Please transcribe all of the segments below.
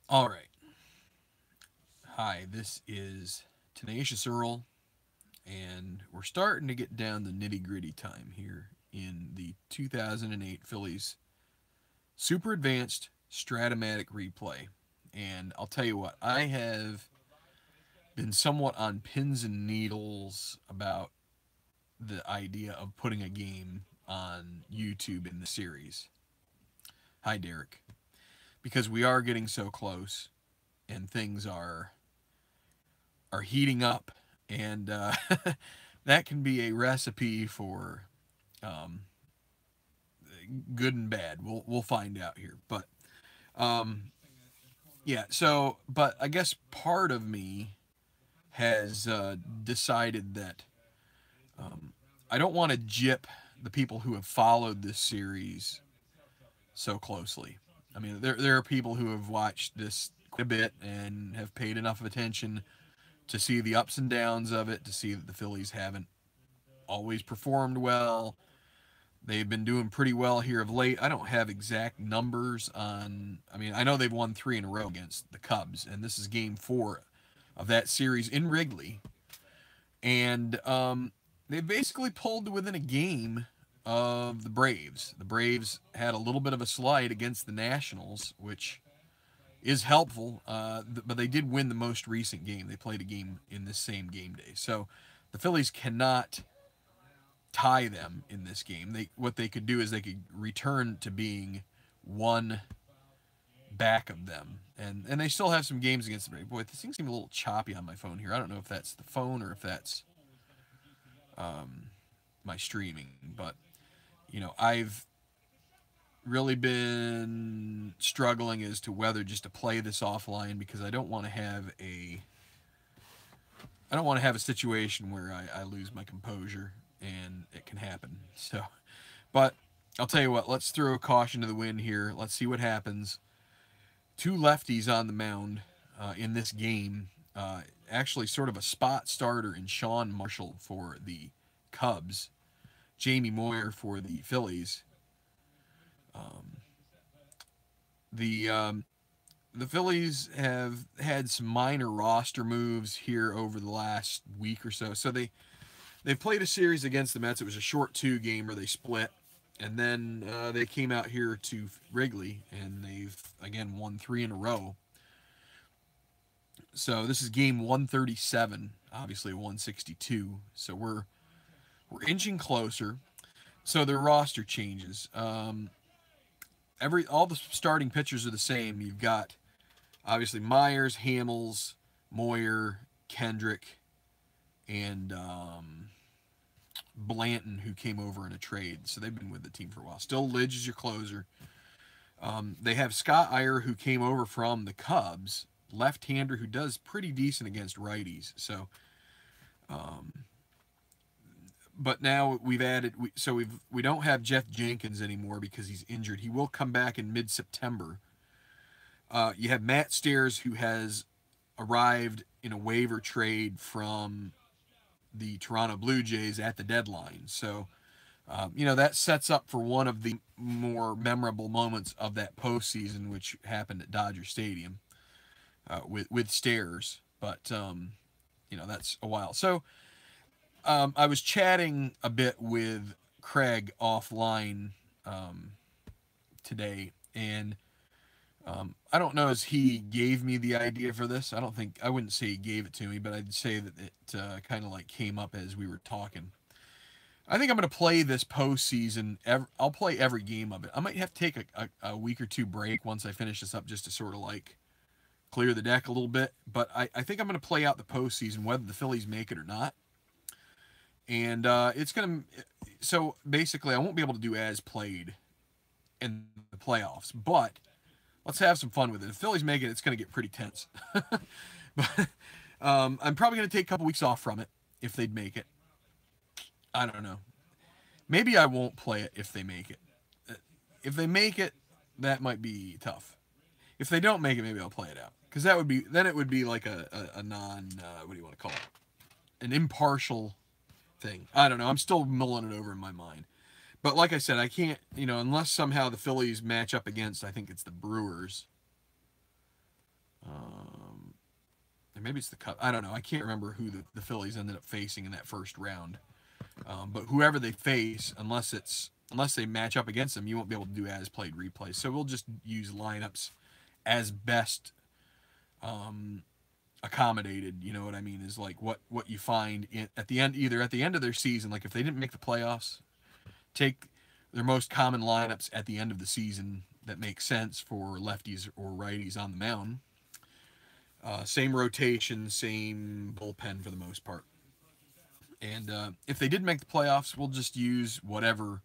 All right. Hi, this is Tenacious Earl, and we're starting to get down the nitty gritty time here in the 2008 Phillies Super Advanced Stratomatic Replay. And I'll tell you what, I have been somewhat on pins and needles about the idea of putting a game on YouTube in the series. Hi, Derek. Because we are getting so close, and things are heating up, and that can be a recipe for um, good and bad. We'll find out here, but yeah. So, but I guess part of me has decided that I don't want to jip the people who have followed this series so closely. I mean, there are people who have watched this quite a bit and have paid enough attention to see the ups and downs of it, to see that the Phillies haven't always performed well. They've been doing pretty well here of late. I don't have exact numbers on. I mean, I know they've won 3 in a row against the Cubs, and this is Game 4 of that series in Wrigley. And they basically pulled to within a game of the Braves. The Braves had a little bit of a slide against the Nationals, which is helpful, but they did win the most recent game. They played a game in this same game day. So the Phillies cannot tie them in this game. What they could do is they could return to being one back of them, and they still have some games against them. Boy, this thing seems a little choppy on my phone here. I don't know if that's the phone or if that's my streaming, but I've really been struggling as to whether just to play this offline, because I don't want to have a situation where I lose my composure, and it can happen. So, but I'll tell you what, let's throw caution to the wind here. Let's see what happens. 2 lefties on the mound in this game. Actually, sort of a spot starter in Sean Marshall for the Cubs, Jamie Moyer for the Phillies. The the Phillies have had some minor roster moves here over the last week or so. So they've played a series against the Mets. It was a short 2 gamer. They split, and then they came out here to Wrigley, and they've again won 3 in a row. So this is game 137, obviously 162. So we're inching closer. So their roster changes. All the starting pitchers are the same. You've got obviously Myers, Hamels, Moyer, Kendrick, and Blanton, who came over in a trade. So they've been with the team for a while. Still, Lidge is your closer. They have Scott Iyer, who came over from the Cubs, left-hander who does pretty decent against righties. So, but now we've added. We don't have Jeff Jenkins anymore because he's injured. He will come back in mid-September. You have Matt Stairs, who has arrived in a waiver trade from the Toronto Blue Jays at the deadline. So, that sets up for one of the more memorable moments of that postseason, which happened at Dodger Stadium with Stairs. But, that's a while. So, I was chatting a bit with Craig offline today, and I don't know as he gave me the idea for this. I wouldn't say he gave it to me, but I'd say that it kind of like came up as we were talking. I think I'm going to play this postseason. I'll play every game of it. I might have to take a week or 2 break once I finish this up, just to sort of like clear the deck a little bit. But I think I'm going to play out the postseason, whether the Phillies make it or not. And it's going to... So basically, I won't be able to do as played in the playoffs, but let's have some fun with it. If the Phillies make it, it's going to get pretty tense. But I'm probably going to take a couple weeks off from it if they'd make it. I don't know. Maybe I won't play it if they make it. If they make it, that might be tough. If they don't make it, maybe I'll play it out. Because then it would be like a non, what do you want to call it? An impartial thing. I don't know. I'm still mulling it over in my mind. But like I said, I can't, unless somehow the Phillies match up against, I think it's the Brewers. And maybe it's the Cubs. I don't know. I can't remember who the Phillies ended up facing in that first round. But whoever they face, unless they match up against them, you won't be able to do as played replays. So we'll just use lineups as best accommodated. You know what I mean? Is like what you find at the end, either at the end of their season, like if they didn't make the playoffs, take their most common lineups at the end of the season that make sense for lefties or righties on the mound. Same rotation, same bullpen for the most part. And if they did make the playoffs, we'll just use whatever.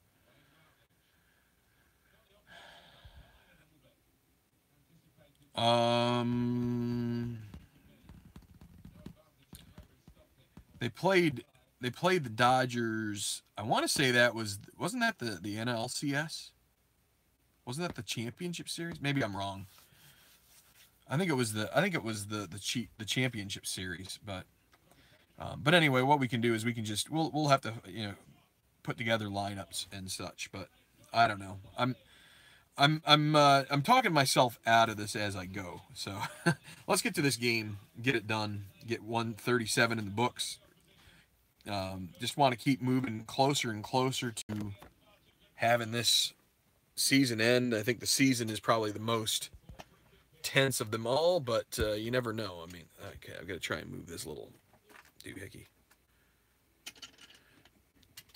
They played the Dodgers. I want to say wasn't that the NLCS? Wasn't that the championship series? Maybe I'm wrong. I think it was the championship series, but anyway, what we can do is we can just we'll have to put together lineups and such. But I don't know. I'm talking myself out of this as I go. So let's get to this game, get it done, get 137 in the books. Just want to keep moving closer and closer to having this season end. I think the season is probably the most tense of them all, but you never know. I mean, okay, I've got to try and move this little doohickey.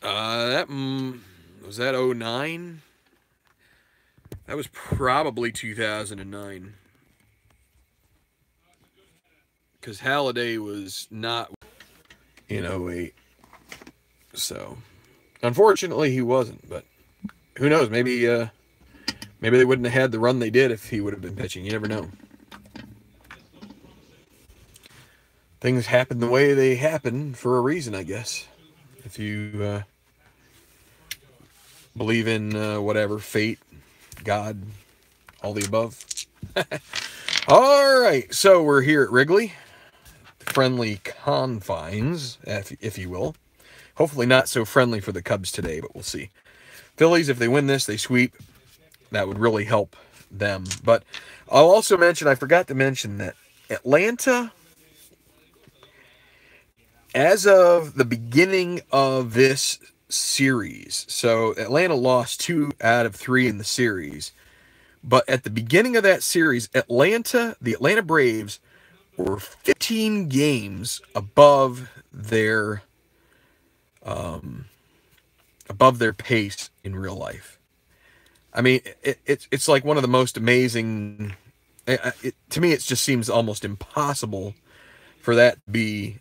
Was that 09? That was probably 2009. Because Halladay was not in 08. So, unfortunately, he wasn't. But who knows? Maybe they wouldn't have had the run they did if he would have been pitching. You never know. Things happen the way they happen for a reason, I guess. If you believe in whatever, fate, God, all the above. All right, so we're here at Wrigley. Friendly confines, if you will. Hopefully not so friendly for the Cubs today, but we'll see. Phillies, if they win this, they sweep. That would really help them. But I'll also mention, I forgot to mention that Atlanta, as of the beginning of this series, so Atlanta lost 2 out of 3 in the series. But at the beginning of that series, the Atlanta Braves were 15 games above their pace in real life. I mean, it's like one of the most amazing. To me, it just seems almost impossible for that to be,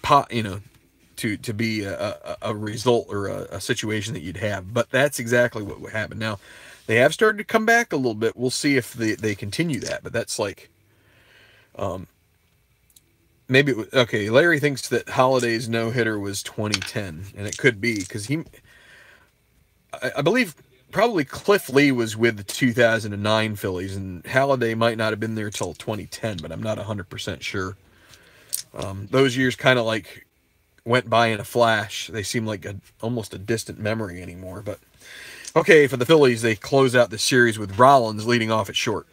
to be a result or a situation that you'd have. But that's exactly what would happen. Now, they have started to come back a little bit. We'll see if they continue that. But that's like, maybe okay. Larry thinks that Holladay's no-hitter was 2010, and it could be because I believe probably Cliff Lee was with the 2009 Phillies, and Halladay might not have been there till 2010, but I'm not 100% sure. Those years kind of like went by in a flash. They seem like almost a distant memory anymore. But okay, for the Phillies, they close out the series with Rollins leading off at short.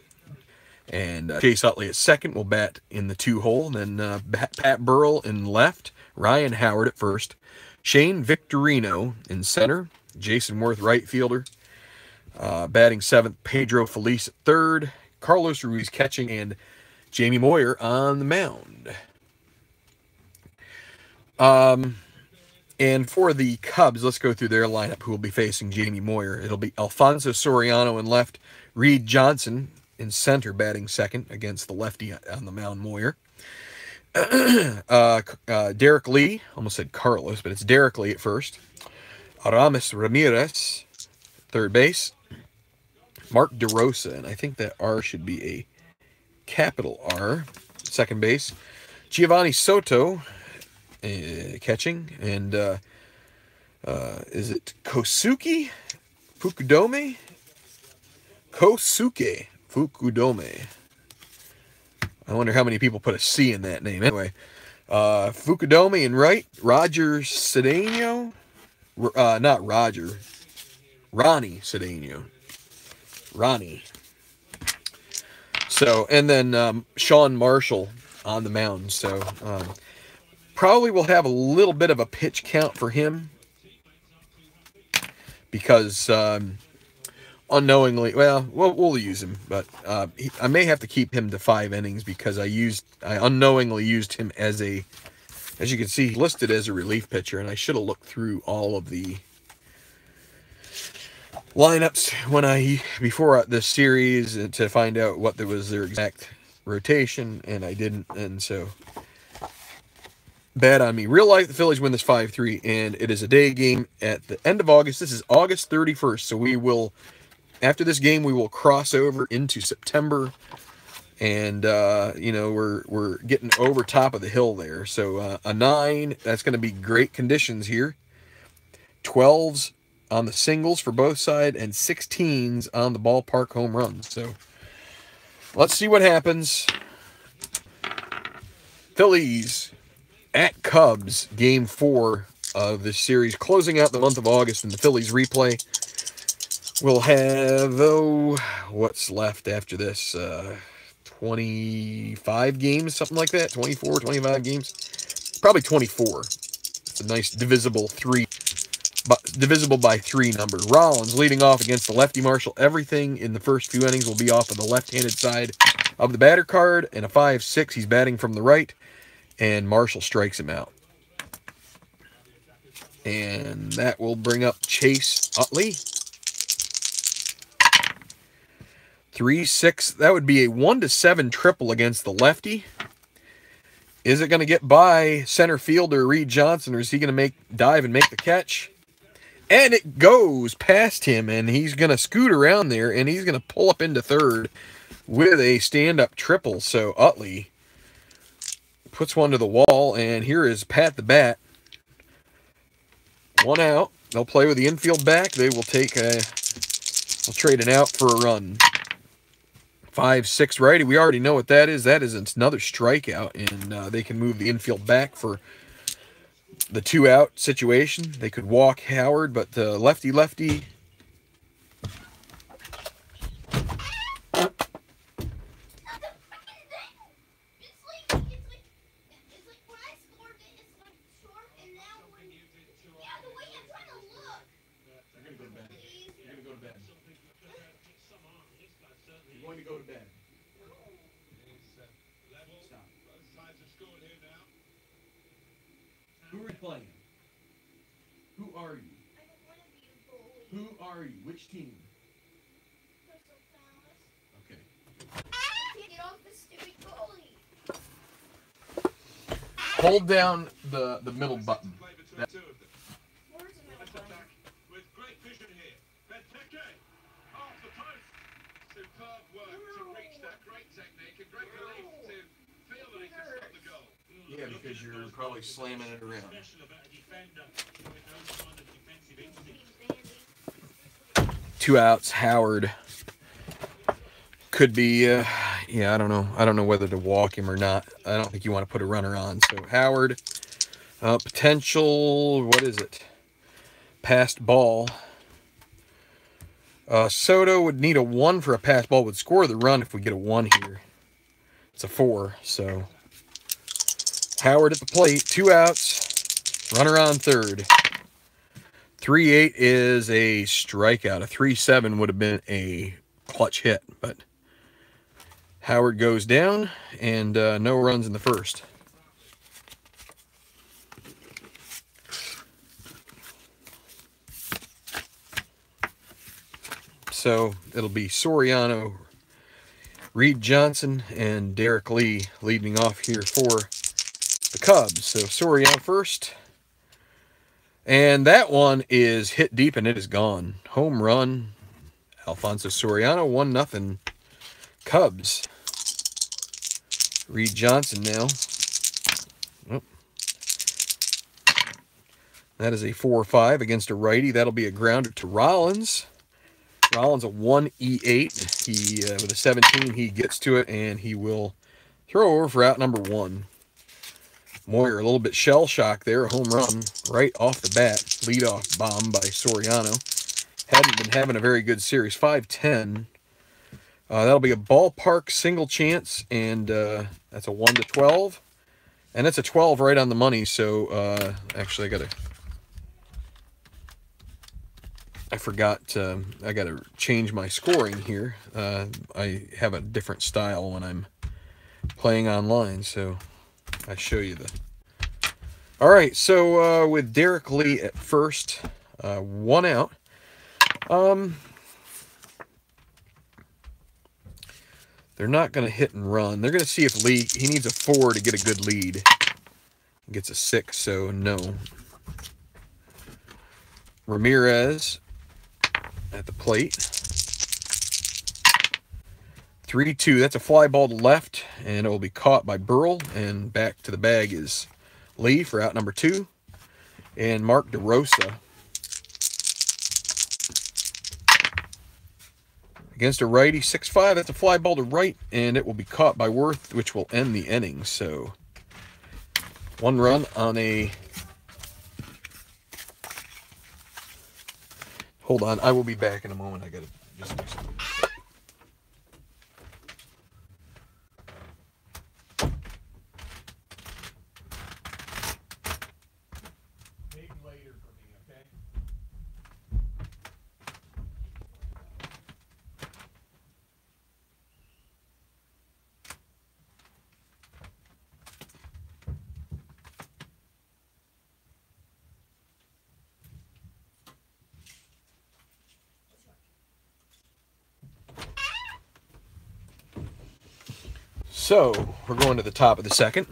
And Chase Utley at second will bat in the 2-hole. Then Pat Burrell in left. Ryan Howard at first. Shane Victorino in center. Jason Worth, right fielder. Batting seventh, Pedro Feliz at third. Carlos Ruiz catching, and Jamie Moyer on the mound. And for the Cubs, let's go through their lineup who will be facing Jamie Moyer. It'll be Alfonso Soriano in left. Reed Johnson in center, batting second against the lefty on the mound, Moyer. Derek Lee, almost said Carlos, but it's Derek Lee at first. Aramis Ramirez, third base. Mark DeRosa, and I think that R should be a capital R, second base. Giovanni Soto, catching. And is it Kosuke Fukudome? Kosuke Fukudome. I wonder how many people put a C in that name. Anyway, Fukudome in right. Roger Cedeno. Not Roger. Ronnie Cedeno. Ronnie. So, and then Sean Marshall on the mound. So, probably will have a little bit of a pitch count for him because unknowingly, well, we'll use him, but I may have to keep him to 5 innings because I unknowingly used him as you can see, listed as a relief pitcher, and I should have looked through all of the lineups before this series to find out what was their exact rotation, and I didn't, and so bad on me. Real life, the Phillies win this 5-3, and it is a day game at the end of August. This is August 31st, so we will, after this game, we will cross over into September, and you know, we're getting over top of the hill there. So a 9, that's going to be great conditions here. 12s on the singles for both sides, and 16s on the ballpark home runs. So let's see what happens. Phillies at Cubs, Game 4 of this series, closing out the month of August in the Phillies replay. We'll have, what's left after this? 25 games, something like that. 24, 25 games. Probably 24. It's a nice divisible by 3 number. Rollins leading off against the lefty Marshall. Everything in the first few innings will be off of the left-handed side of the batter card. And a 5-6, he's batting from the right, and Marshall strikes him out. And that will bring up Chase Utley. 3-6. That would be a 1-7 triple against the lefty. Is it going to get by center fielder Reed Johnson, or is he going to dive and make the catch? And it goes past him, and he's going to scoot around there, and he's going to pull up into third with a stand-up triple. So Utley puts one to the wall, and here is Pat the Bat. 1 out. They'll play with the infield back. They will we'll trade an out for a run. 5-6 righty. We already know what that is. That is another strikeout, and they can move the infield back for the 2-out situation. They could walk Howard, but the lefty. Who are you playing? Who are you? Who are you? Which team? Okay. Get off the stupid goalie. Hold down the middle button. Where's the middle button? With great vision here. Benteke off the post. Superb work to reach that great technique and great relief to feel that he can stop the goal. Yeah, because you're probably slamming it around. 2 outs. Howard could be, yeah, I don't know. I don't know whether to walk him or not. I don't think you want to put a runner on. So Howard, potential, what is it? Passed ball. Soto would need a 1 for a pass ball. Would score the run if we get a 1 here. It's a 4, so Howard at the plate, 2 outs, runner on third. 3-8 is a strikeout. A 3-7 would have been a clutch hit, but Howard goes down, and no runs in the first. So it'll be Soriano, Reed Johnson, and Derek Lee leading off here for the Cubs. So Soriano first. And that one is hit deep, and it is gone. Home run, Alfonso Soriano, 1-0 Cubs. Reed Johnson now. Oh. That is a 4-5 against a righty. That'll be a grounder to Rollins. Rollins a 1-E8. He with a 17, he gets to it, and he will throw over for out number 1. Moyer, a little bit shell-shocked there. A home run right off the bat. Leadoff bomb by Soriano. Hadn't been having a very good series. 5-10 That'll be a ballpark single chance, and that's a 1 to 12. And it's a 12 right on the money, so actually I forgot, I gotta change my scoring here. I have a different style when I'm playing online, so I show you the... Alright, so with Derek Lee at first, 1 out. They're not going to hit and run. They're going to see if Lee, he needs a 4 to get a good lead. He gets a 6, so no. Ramirez at the plate. 3-2. That's a fly ball to left, and it will be caught by Burrell. And back to the bag is Lee for out number 2. And Mark DeRosa against a righty, 6-5. That's a fly ball to right, and it will be caught by Worth, which will end the inning. So 1 run on a... Hold on, I will be back in a moment. I gotta just do something. Maybe later for me, okay? So, we're going to the top of the second.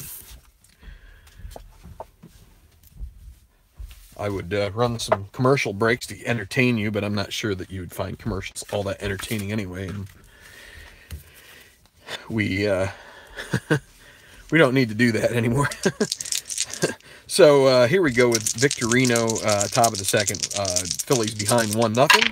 I would run some commercial breaks to entertain you, but I'm not sure that you would find commercials all that entertaining anyway. And we we don't need to do that anymore. So here we go with Victorino, top of the second. Phillies behind 1-0.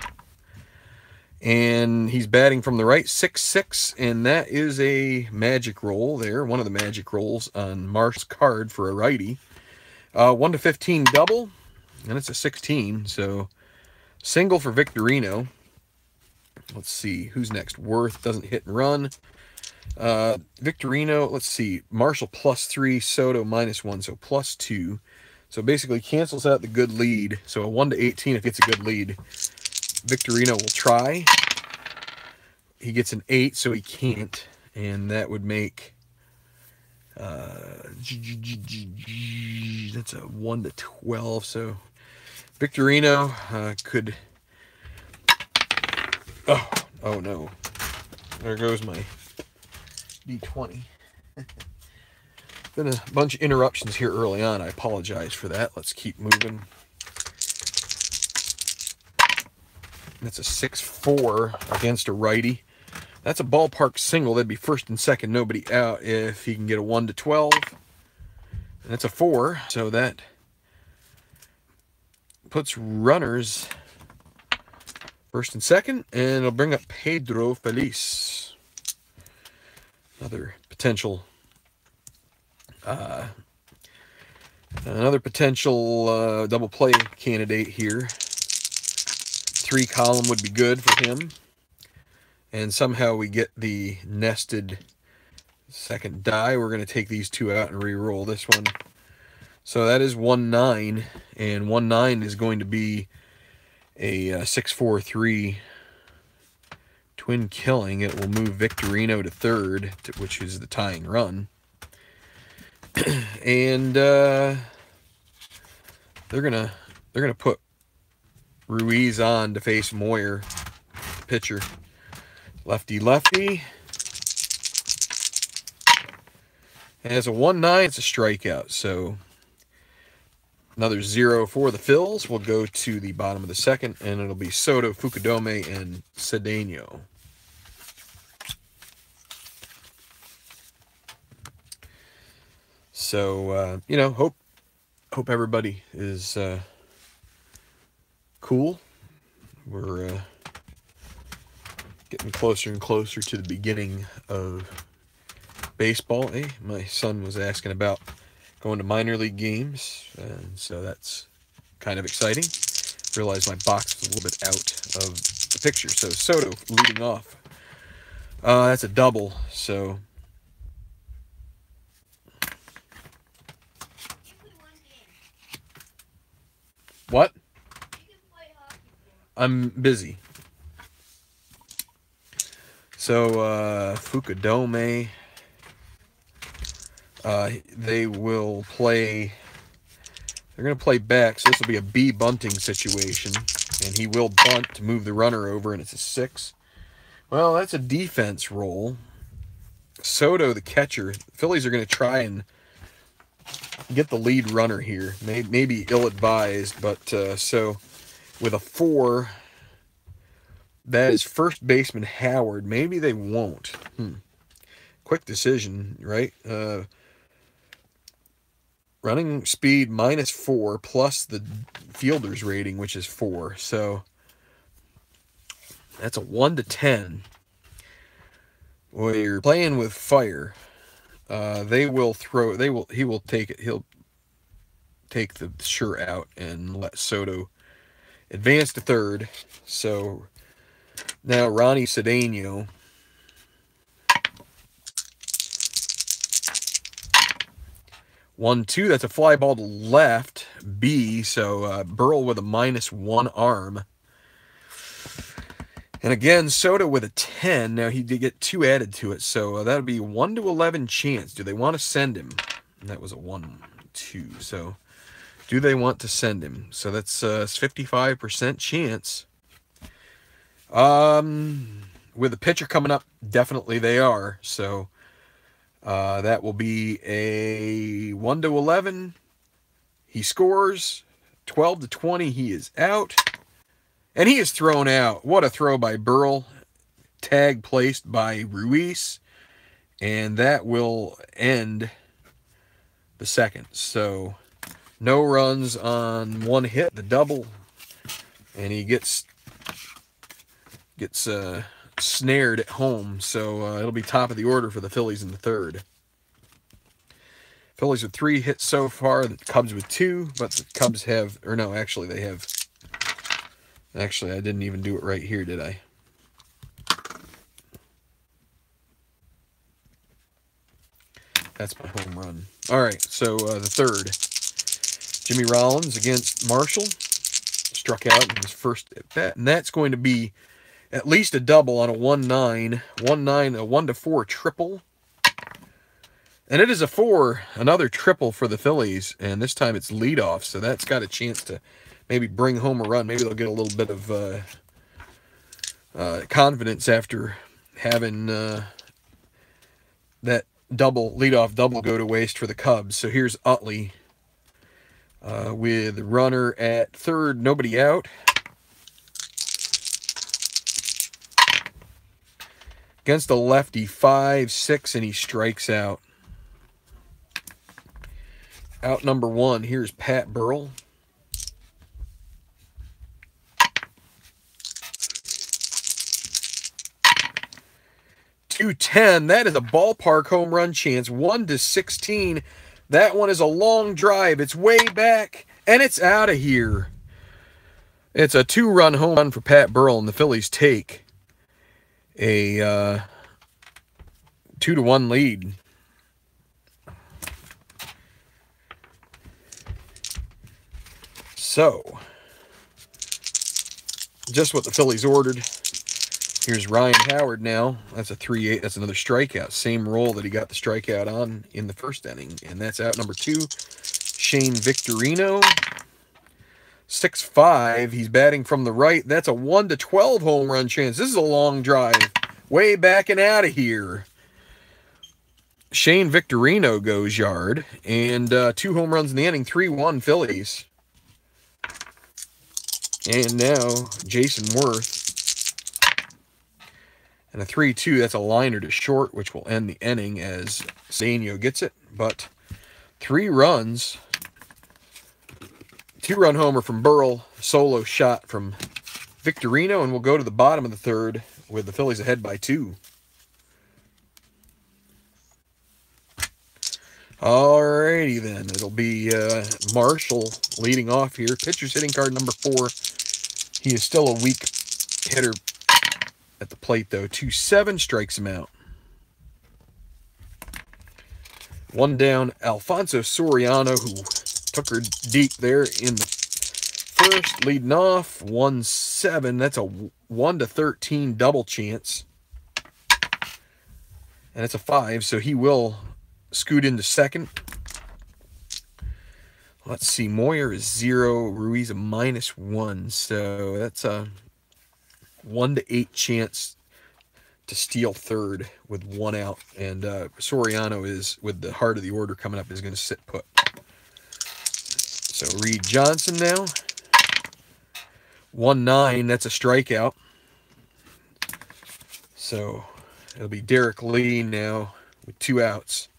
And he's batting from the right, 6-6, and that is a magic roll there, one of the magic rolls on Marsh's card for a righty. 1 to 15 double, and it's a 16, so single for Victorino. Let's see, who's next? Worth doesn't hit and run. Victorino, let's see, Marshall +3, Soto -1, so +2. So basically cancels out the good lead, so a 1 to 18 if it's a good lead. Victorino will try. He gets an 8, so he can't. And that would make... that's a 1 to 12, so... Victorino could... Oh no. There goes my D20. Been a bunch of interruptions here early on. I apologize for that. Let's keep moving. That's a 6-4 against a righty. That's a ballpark single. That'd be first and second, nobody out if he can get a 1 to 12. And that's a 4, so that puts runners first and second, and it'll bring up Pedro Feliz. Another potential double play candidate here. 3 column would be good for him. And somehow we get the nested second die. We're going to take these 2 out and re-roll this one. So that is 1-9. And 1-9 is going to be a 6-4-3 twin killing. It will move Victorino to third, which is the tying run. And they're gonna put Ruiz on to face Moyer, pitcher. Lefty. And as a 1-9, it's a strikeout. So another 0 for the Phils. We'll go to the bottom of the second, and it'll be Soto, Fukudome, and Cedeno. So, you know, hope everybody is cool. We're getting closer and closer to the beginning of baseball. Hey, my son was asking about going to minor league games, and so that's kind of exciting. Realized my box was a little bit out of the picture. So Soto leading off. That's a double, so... What? I'm busy. So, Fukudome, they will play, they're going to play back, so this will be a B bunting situation, and he will bunt to move the runner over, and it's a 6. Well, that's a defense roll. Soto, the catcher, the Phillies are going to try and get the lead runner here. Maybe ill-advised, but so with a 4... that is first baseman Howard. Maybe they won't. Quick decision, right? Running speed -4 plus the fielder's rating, which is 4. So that's a 1 to 10. Well, you're playing with fire. They will throw. He will take it. He'll take the sure out and let Soto advance to third. So now Ronnie Cedeno. 1-2. That's a fly ball to left. B. So Burrell with a -1 arm. And again, Soto with a 10. Now he did get 2 added to it, so that would be 1 to 11 chance. Do they want to send him? And that was a 1-2. So do they want to send him? So that's 55% chance. With the pitcher coming up, definitely they are. So that will be a 1 to 11. He scores. 12 to 20. He is out. And he is thrown out. What a throw by Burrell. Tag placed by Ruiz. And that will end the second. So no runs on 1 hit, the double. And he gets snared at home. So it'll be top of the order for the Phillies in the third. Phillies with 3 hits so far. The Cubs with 2. But the Cubs have... or no, actually they have... Actually, I didn't even do it right here, did I? That's my home run. All right, so the third. Jimmy Rollins against Marshall. Struck out in his first at bat. And that's going to be at least a double on a 1-9. 1-9, a 1 to 4 triple. And it is a 4, another triple for the Phillies. And this time it's leadoff, so that's got a chance to maybe bring home a run. Maybe they'll get a little bit of confidence after having that leadoff double go to waste for the Cubs. So here's Utley with the runner at third, nobody out. Against the lefty, 5-6, and he strikes out. Out number 1, here's Pat Burrell. 210. That is a ballpark home run chance. 1 to 16. That one is a long drive. It's way back, and it's out of here. It's a 2-run home run for Pat Burrell, and the Phillies take a 2-1 lead. So, just what the Phillies ordered. Here's Ryan Howard now. That's a 3-8. That's another strikeout. Same roll that he got the strikeout on in the first inning. And that's out number 2. Shane Victorino. 6'5". He's batting from the right. That's a 1 to 12 home run chance. This is a long drive. Way back and out of here. Shane Victorino goes yard. And 2 home runs in the inning. 3-1 Phillies. And now Jason Worth. And a 3-2, that's a liner to short, which will end the inning as Cedeno gets it. But 3 runs, 2-run homer from Burrell, solo shot from Victorino, and we'll go to the bottom of the third with the Phillies ahead by 2. Alrighty then, it'll be Marshall leading off here. Pitcher's hitting card number 4. He is still a weak hitter. at the plate, though. 2-7 strikes him out. One down, Alfonso Soriano, who took her deep there in the first, leading off. 1-7. That's a 1-13 double chance. And it's a 5, so he will scoot into second. Let's see, Moyer is 0, Ruiz a -1, so that's a 1-8 chance to steal third with 1 out. And Soriano is, with the heart of the order coming up, is going to sit put. So Reed Johnson now. 1-9, that's a strikeout. So it'll be Derek Lee now with 2 outs.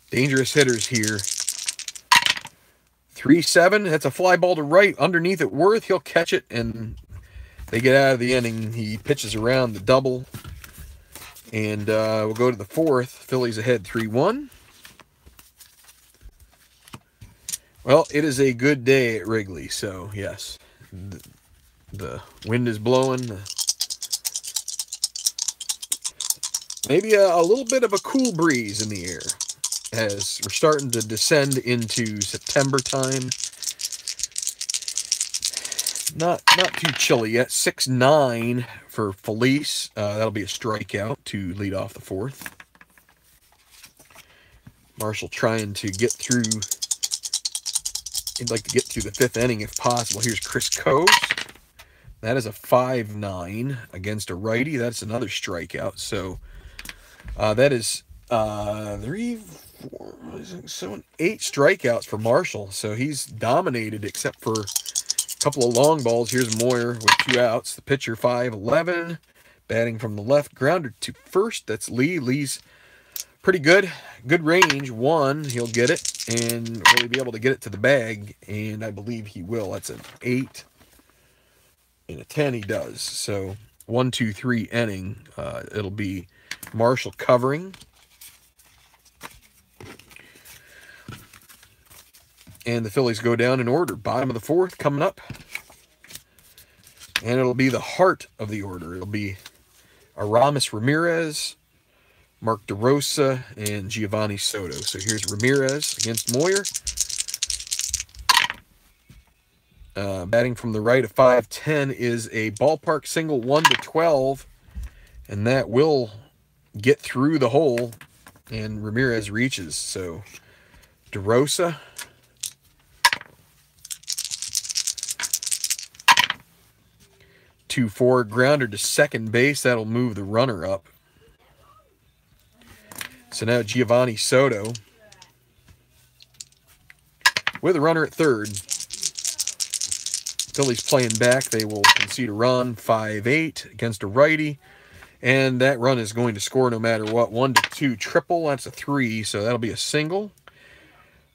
Dangerous hitters here. 3-7, that's a fly ball to right underneath at Worth. He'll catch it, and they get out of the inning. He pitches around the double, and we'll go to the 4th. Phillies ahead 3-1. Well, it is a good day at Wrigley, so yes, the wind is blowing. Maybe a little bit of a cool breeze in the air as we're starting to descend into September time. Not too chilly yet. 6-9 for Phillies. That'll be a strikeout to lead off the 4th. Marshall trying to get through. He'd like to get through the 5th inning if possible. Here's Chris Coase. That is a 5-9 against a righty. That's another strikeout. So that is 3, 4, 7, 8 strikeouts for Marshall. So he's dominated except for a couple of long balls. Here's Moyer with 2 outs. The pitcher 5-11. Batting from the left. Grounder to first. That's Lee. Lee's pretty good. Good range. 1. He'll get it. And will he be able to get it to the bag? And I believe he will. That's an 8. And a 10 he does. So 1, 2, 3 inning. It'll be Marshall covering. And the Phillies go down in order. Bottom of the 4th coming up. And it'll be the heart of the order. It'll be Aramis Ramirez, Mark DeRosa, and Giovanni Soto. So here's Ramirez against Moyer. Batting from the right of 5-10 is a ballpark single 1-12. And that will get through the hole. And Ramirez reaches. So DeRosa. 2-4 grounder to second base. That'll move the runner up. So now Giovanni Soto with a runner at third. Phillies playing back. They will concede a run. 5-8 against a righty. And that run is going to score no matter what. 1-2 triple. That's a 3. So that'll be a single.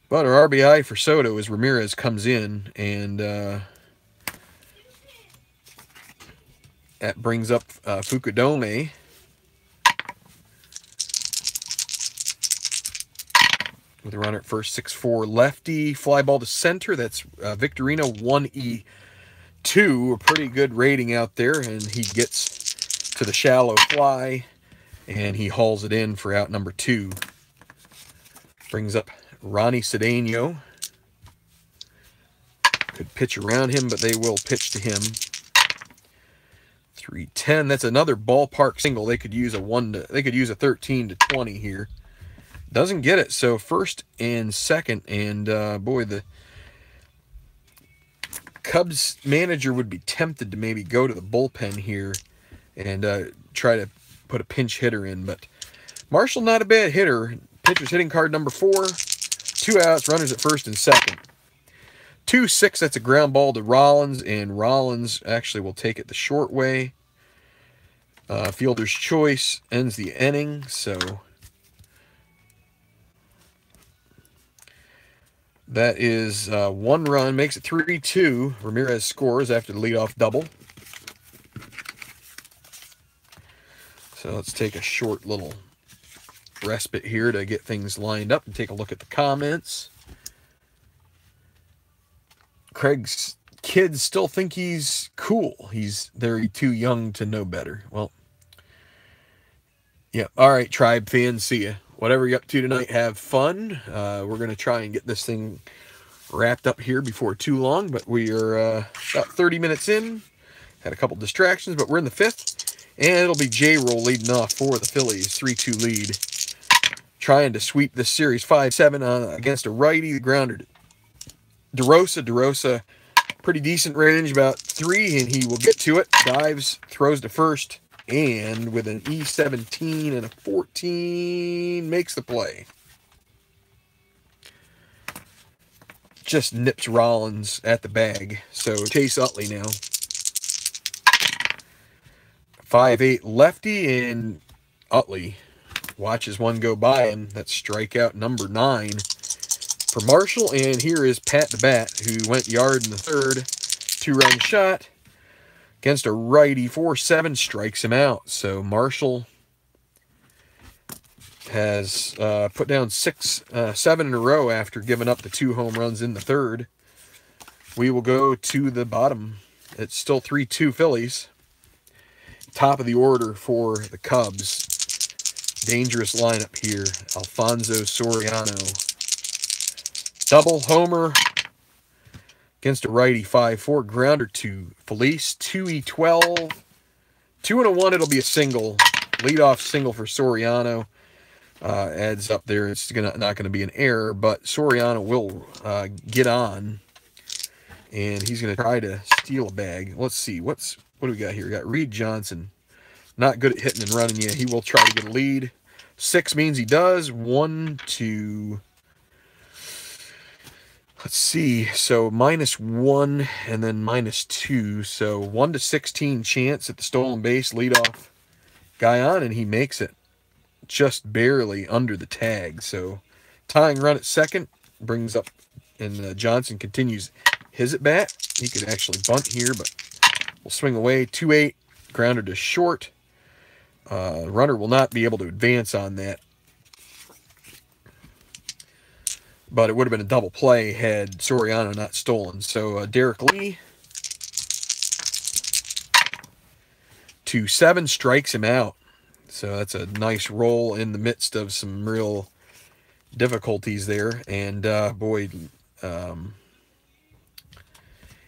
But our RBI for Soto as Ramirez comes in. And that brings up Fukudome. With a runner at first, 6-4 lefty. Fly ball to center. That's Victorino 1E2. A pretty good rating out there. And he gets to the shallow fly. And he hauls it in for out number 2. Brings up Ronnie Cedeno. Could pitch around him, but they will pitch to him. 3-10. That's another ballpark single. They could use a 13-20 here. Doesn't get it. So first and second, and boy, the Cubs manager would be tempted to maybe go to the bullpen here and try to put a pinch hitter in. But Marshall, not a bad hitter. Pitcher's hitting card number 4. 2 outs, runners at first and second. 2-6, that's a ground ball to Rollins, and Rollins actually will take it the short way. Fielder's choice ends the inning, so that is 1 run, makes it 3-2. Ramirez scores after the leadoff double. So let's take a short little respite here to get things lined up and take a look at the comments. Craig kids still think he's cool. They're too young to know better. Well, yeah. All right, Tribe fans, see ya. Whatever you're up to tonight, have fun. We're going to try and get this thing wrapped up here before too long, but we are about 30 minutes in. Had a couple distractions, but we're in the 5th, and it'll be J-Roll leading off for the Phillies, 3-2 lead. Trying to sweep this series 5-7 against a righty. The grounder, DeRosa, pretty decent range, about 3, and he will get to it. Dives, throws to first, and with an E17 and a 14, makes the play. Just nips Rollins at the bag. So Chase Utley now. 5'8" lefty, and Utley watches one go by him. That's strikeout number 9 for Marshall. And here is Pat the Bat, who went yard in the 3rd. 2-run shot against a righty. 4-7 strikes him out. So Marshall has put down 7 in a row after giving up the 2 home runs in the 3rd. We will go to the bottom. It's still 3-2 Phillies. Top of the order for the Cubs. Dangerous lineup here. Alfonso Soriano. Double homer against a righty. 5-4. Grounder to Felice. 2E12. 2-1. It'll be a single. Leadoff single for Soriano. Adds up there. It's not going to be an error, but Soriano will get on. And he's going to try to steal a bag. Let's see. What do we got here? We got Reed Johnson. Not good at hitting and running yet. He will try to get a lead. 6 means he does. 1, 2. Let's see. So -1 and then -2. So 1 to 16 chance at the stolen base. Leadoff guy on, and he makes it. Just barely under the tag. So tying run at second brings up, and Johnson continues his at bat. He could actually bunt here, but will swing away. 2-8, grounder to short. Runner will not be able to advance on that, but it would have been a double play had Soriano not stolen. So Derek Lee, 2-7, strikes him out. So that's a nice roll in the midst of some real difficulties there. And boy,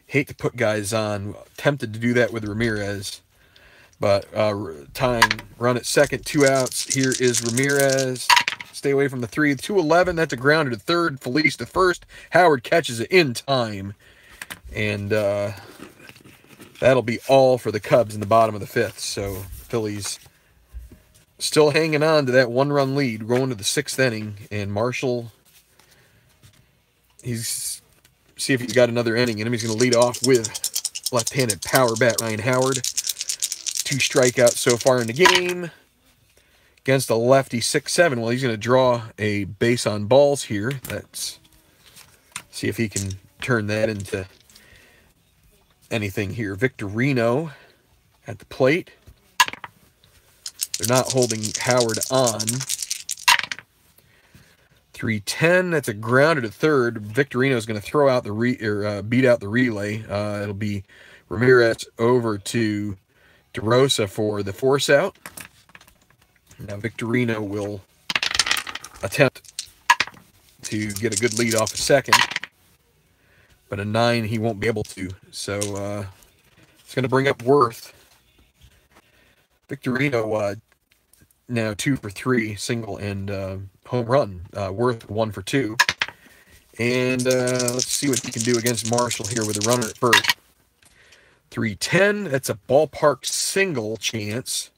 hate to put guys on. Tempted to do that with Ramirez. But tying run at second, 2 outs. Here is Ramirez. Stay away from the 3. 2-11. That's a grounder to third. Felice to first. Howard catches it in time. And that'll be all for the Cubs in the bottom of the 5th. So Phillies still hanging on to that 1-run lead, going to the 6th inning. And Marshall, see if he's got another inning in him. He's going to lead off with left-handed power bat Ryan Howard. 2 strikeouts so far in the game against a lefty. 6-7. Well, he's going to draw a base on balls here. Let's see if he can turn that into anything here. Victorino at the plate. They're not holding Howard on. 3-10. That's a grounder to third. Victorino is going to throw out the beat out the relay. It'll be Ramirez over to DeRosa for the force out. Now Victorino will attempt to get a good lead off a second, but a 9 he won't be able to. So it's going to bring up Worth. Victorino now 2 for 3, single and home run. Worth 1 for 2. And let's see what he can do against Marshall here with a runner at first. 3-10. That's a ballpark single chance.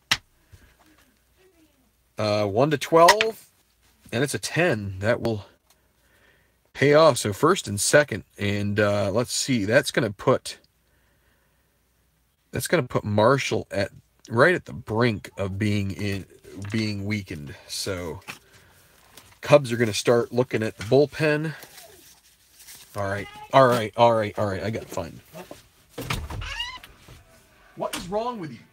1 to 12. And it's a 10. That will pay off. So first and second. And let's see. That's going to put Marshall right at the brink of being weakened. So Cubs are going to start looking at the bullpen. All right. I got to find. What is wrong with you?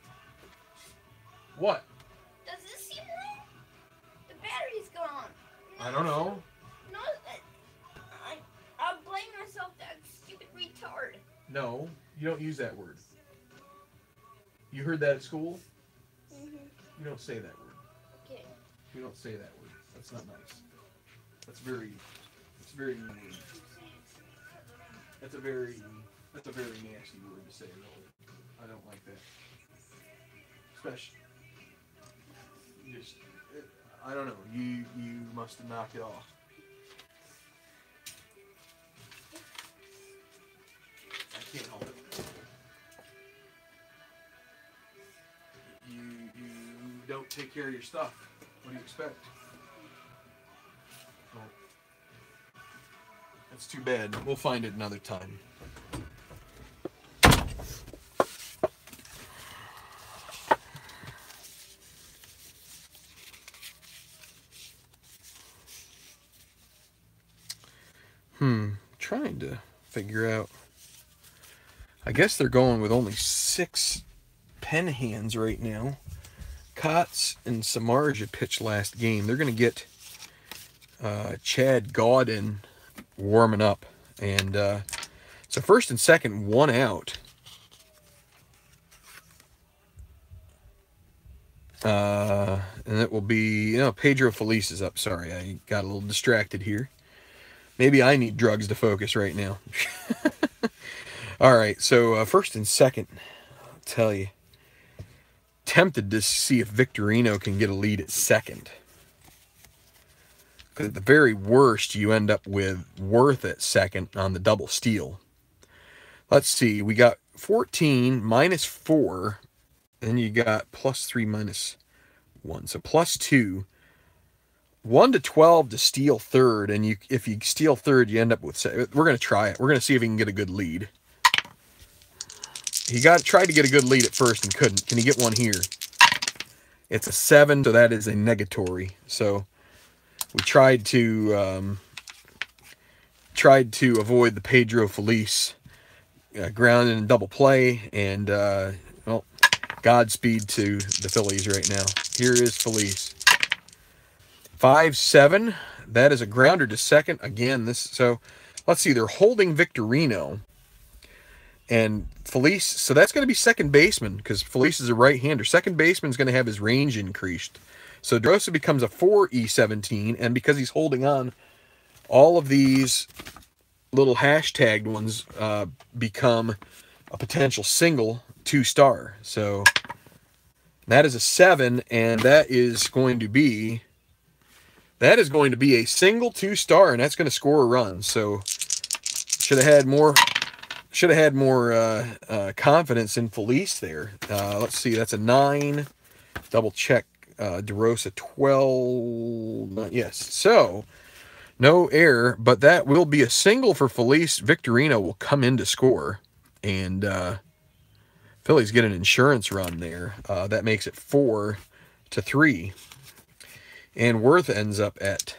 What? Does this seem wrong? The battery's gone. I don't know. No, I'll blame myself, that stupid retard. No, you don't use that word. You heard that at school? You don't say that word. Okay. You don't say that word. That's not nice. That's very mean. That's a very nasty word to say, really. I don't like that. Especially, just, I don't know. You must have knocked it off. I can't help it. You don't take care of your stuff. What do you expect? Well, that's too bad. We'll find it another time. Trying to figure out. I guess they're going with only 6 pen hands right now. Kotz and Samardzija pitched last game. They're going to get Chad Gaudin warming up. And so first and second, 1 out. And it will be, Pedro Feliz is up. Sorry, I got a little distracted here. Maybe I need drugs to focus right now. All right, so first and second, I'll tell you. Tempted to see if Victorino can get a lead at second. Because at the very worst, you end up with Worth at second on the double steal. Let's see, we got 14 minus 4, and you got plus 3 minus 1, so plus 2. 1 to 12 to steal third, and if you steal third, you end up with. We're going to try it. We're going to see if he can get a good lead. He tried to get a good lead at first and couldn't. Can he get one here? It's a 7, so that is a negatory. So we tried to avoid the Pedro Feliz ground and double play, and well, Godspeed to the Phillies right now. Here is Feliz. 5-7. That is a grounder to second. Again, so let's see. They're holding Victorino. And Feliz, so that's going to be second baseman because Feliz is a right-hander. Second baseman is going to have his range increased. So DeRosa becomes a 4E17, and because he's holding on, all of these little hashtagged ones become a potential single 2-star. So that is a 7, and that is going to be a single 2-star, and that's going to score a run. So should have had more confidence in Feliz there. Let's see, that's a 9. Double check. DeRosa 12. Yes. So no error, but that will be a single for Feliz. Victorino will come in to score, and Phillies get an insurance run there. That makes it 4-3. And Worth ends up at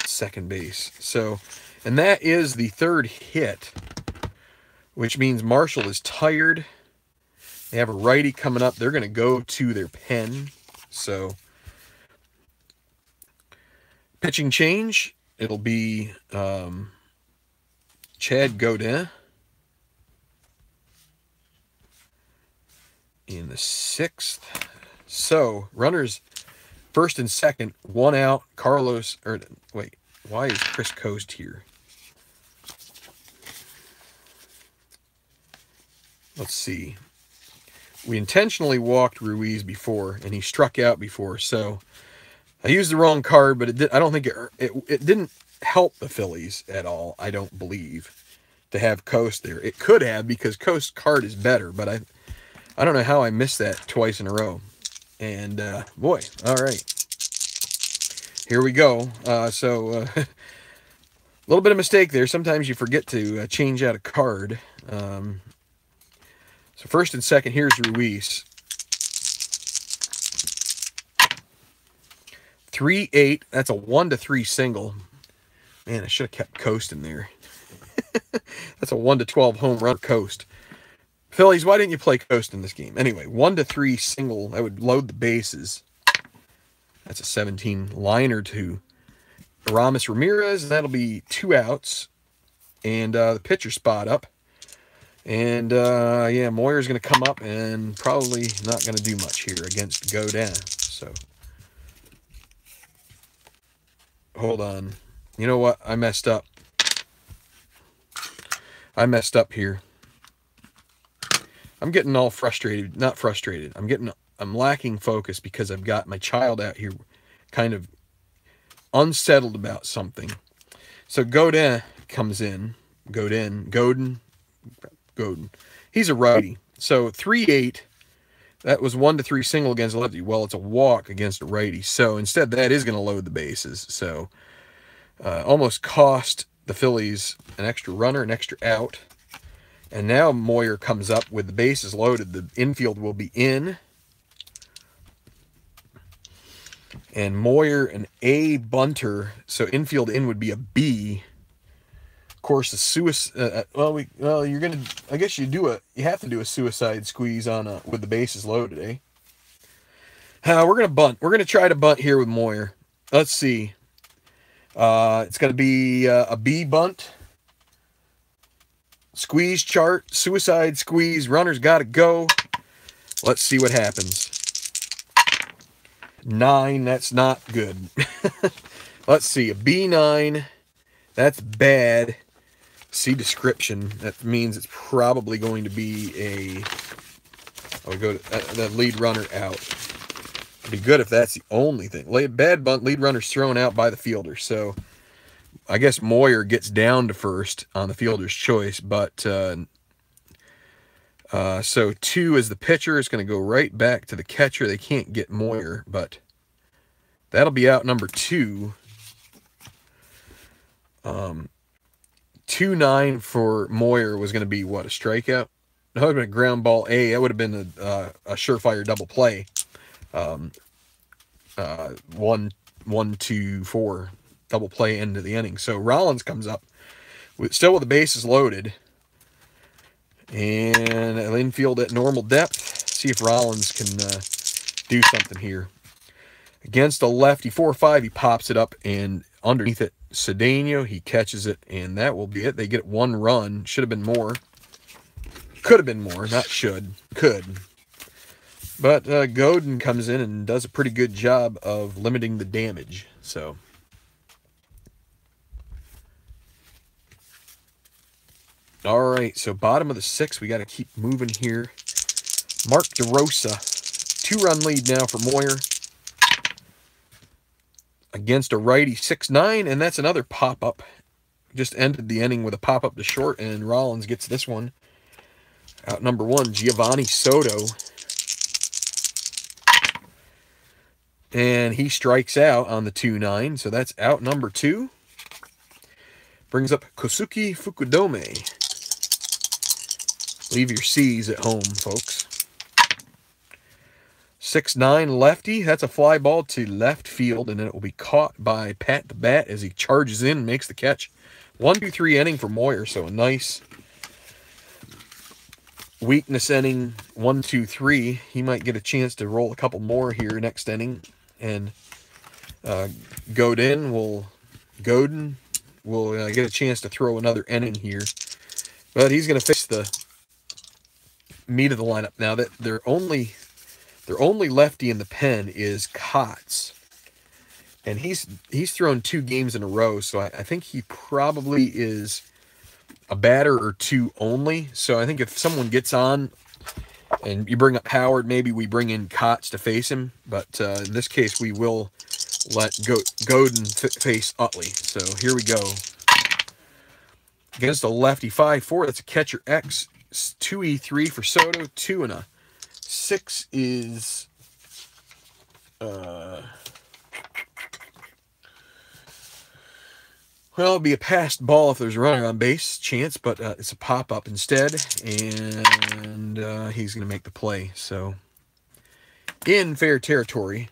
second base. So, and that is the third hit, which means Marshall is tired. They have a righty coming up. They're going to go to their pen. So, pitching change. It'll be Chad Gaudin in the 6th. So, runners first and second, 1 out. Carlos, or wait, why is Chris Coast here? Let's see. We intentionally walked Ruiz before, and he struck out before, so I used the wrong card, but I don't think it didn't help the Phillies at all, I don't believe, to have Coast there. It could have, because Coast's card is better, but I don't know how I missed that twice in a row. And, boy, all right. Here we go. So, a little bit of mistake there. Sometimes you forget to change out a card. So first and second, here's Ruiz. 3-8. That's a 1-3 single. Man, I should have kept Coast in there. That's a 1-12 home run Coast. Phillies, why didn't you play Coast in this game? Anyway, 1-3 single. That would load the bases. That's a 17 liner to Aramis Ramirez. And that'll be 2 outs. And the pitcher spot up. And, yeah, Moyer's going to come up and probably not going to do much here against Godin. So, hold on. You know what? I messed up. I messed up here. I'm getting all frustrated. Not frustrated. I'm lacking focus because I've got my child out here kind of unsettled about something. So Godin comes in. Godin. He's a righty. So 3-8. That was 1-3 single against a lefty. Well, it's a walk against a righty. So instead, that is going to load the bases. So almost cost the Phillies an extra runner, an extra out. And now Moyer comes up with the bases loaded. The infield will be in. And Moyer an A bunter. So infield in would be a B. Of course, the suicide. You're gonna. I guess you have to do a suicide squeeze on with the bases loaded, eh? We're gonna bunt. We're gonna try to bunt here with Moyer. Let's see. It's gonna be a B bunt. Squeeze chart, suicide squeeze, runner's got to go. Let's see what happens. 9, that's not good. Let's see, a B9, that's bad. See description, that means it's probably going to be I'll go to the lead runner out. It'd be good if that's the only thing. Bad bunt, lead runner's thrown out by the fielder, so I guess Moyer gets down to first on the fielder's choice, but so 2 as the pitcher is going to go right back to the catcher. They can't get Moyer, but that'll be out number 2. 2-9 for Moyer was going to be what, a strikeout? That would have been a ground ball A. That would have been a surefire double play. 1-2-4. Double play end of the inning. So Rollins comes up still with the bases loaded. And infield at normal depth. See if Rollins can do something here. Against a lefty, 4-5, he pops it up, and underneath it, Cedeno, he catches it, and that will be it. They get 1 run. Should have been more. Could have been more, not should. Could. But Godin comes in and does a pretty good job of limiting the damage. So all right, so bottom of the 6th, we got to keep moving here. Mark DeRosa, 2-run lead now for Moyer. Against a righty, 6-9, and that's another pop-up. Just ended the inning with a pop-up to short, and Rollins gets this one. Out number 1, Giovanni Soto. And he strikes out on the 2-9, so that's out number 2. Brings up Kosuke Fukudome. Leave your C's at home, folks. 6-9 lefty. That's a fly ball to left field, and then it will be caught by Pat the Bat as he charges in and makes the catch. 1-2-3 inning for Moyer, so a nice weakness inning. 1-2-3. He might get a chance to roll a couple more here next inning, and Godin will get a chance to throw another inning here. But he's going to fix the meat of the lineup. Now that their only lefty in the pen is Kotz, and he's thrown 2 games in a row, so I think he probably is a batter or 2 only. So I think if someone gets on and you bring up Howard, maybe we bring in Kotz to face him, but in this case we will let Godin face Utley. So here we go. Against a lefty, 5-4, that's a catcher X. 2E3 for Soto, 2 and a 6 is well, it'll be a passed ball if there's a runner on base chance, but it's a pop-up instead, and he's going to make the play. So in fair territory,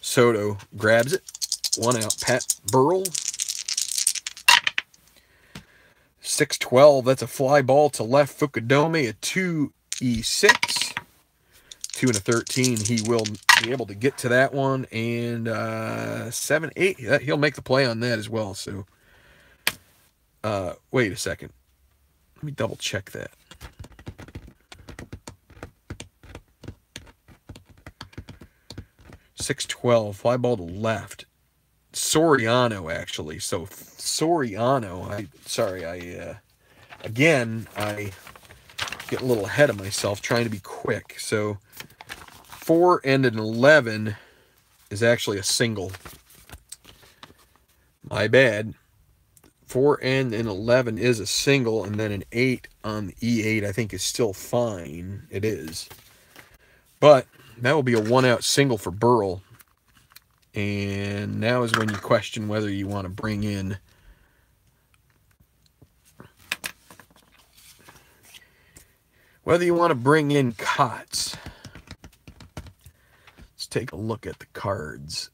Soto grabs it. 1 out, Pat Burrell. 6-12, that's a fly ball to left. Fukudome, a 2E6. 2 and a 13, he will be able to get to that one. And 7-8, he'll make the play on that as well. So, wait a second. Let me double check that. 6-12, fly ball to left. Soriano, actually. So Soriano, again, I get a little ahead of myself trying to be quick. So 4 and an 11 is actually a single. My bad. 4 and an 11 is a single, and then an 8 on the E8 I think is still fine. It is. But that will be a 1-out single for Burrell. And now is when you question whether you want to bring in Kotz. Let's take a look at the cards.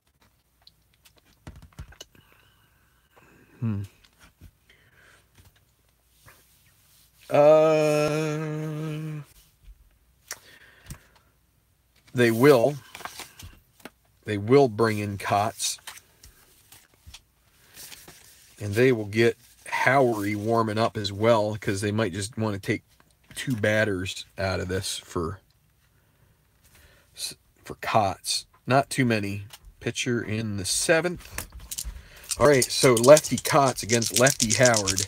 They will bring in Kotz, and they will get Howery warming up as well, because they might just want to take 2 batters out of this for Kotz. Not too many. Pitcher in the 7th. All right, so lefty Kotz against lefty Howard.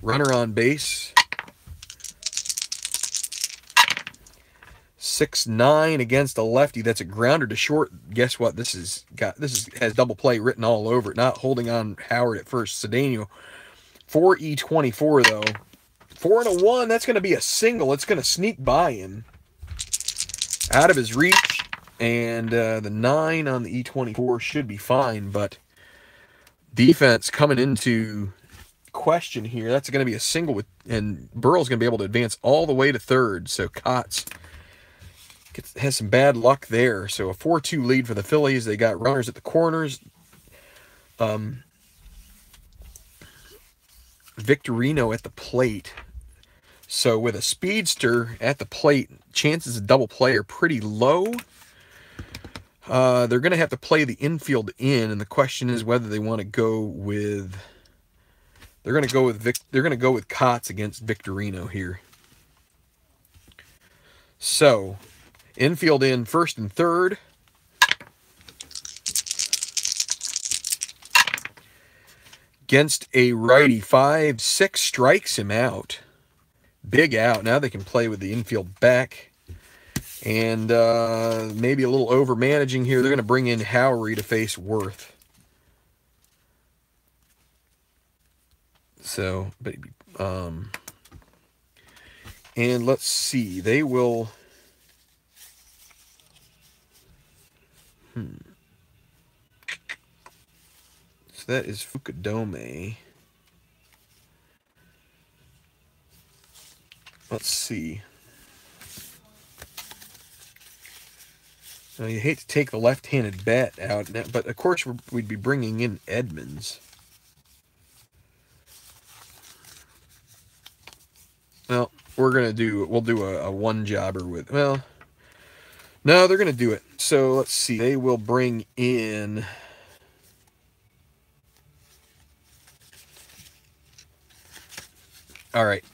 Runner on base. 6-9 against a lefty. That's a grounder to short. Guess what? This has double play written all over it. Not holding on Howard at first. Cedeno. 4E24 though. 4 and a 1. That's going to be a single. It's going to sneak by him. Out of his reach. And the 9 on the E24 should be fine. But defense coming into question here. That's going to be a single and Burrell's going to be able to advance all the way to third. So Kotz has some bad luck there. So a 4-2 lead for the Phillies. They got runners at the corners. Victorino at the plate. So with a speedster at the plate, chances of double play are pretty low. They're going to have to play the infield in, and the question is whether they want to go with. They're going to go with Kotz against Victorino here. So, infield in first and third. Against a righty, 5-6 strikes him out. Big out. Now they can play with the infield back. And maybe a little over managing here. They're going to bring in Howery to face Worth. So, and let's see. They will. So that is Fukudome. Let's see. Now, you hate to take the left-handed bat out, but of course we'd be bringing in Edmonds. Well, we'll do a one-jobber with, well, no, they're going to do it. So let's see. They will bring in. All right.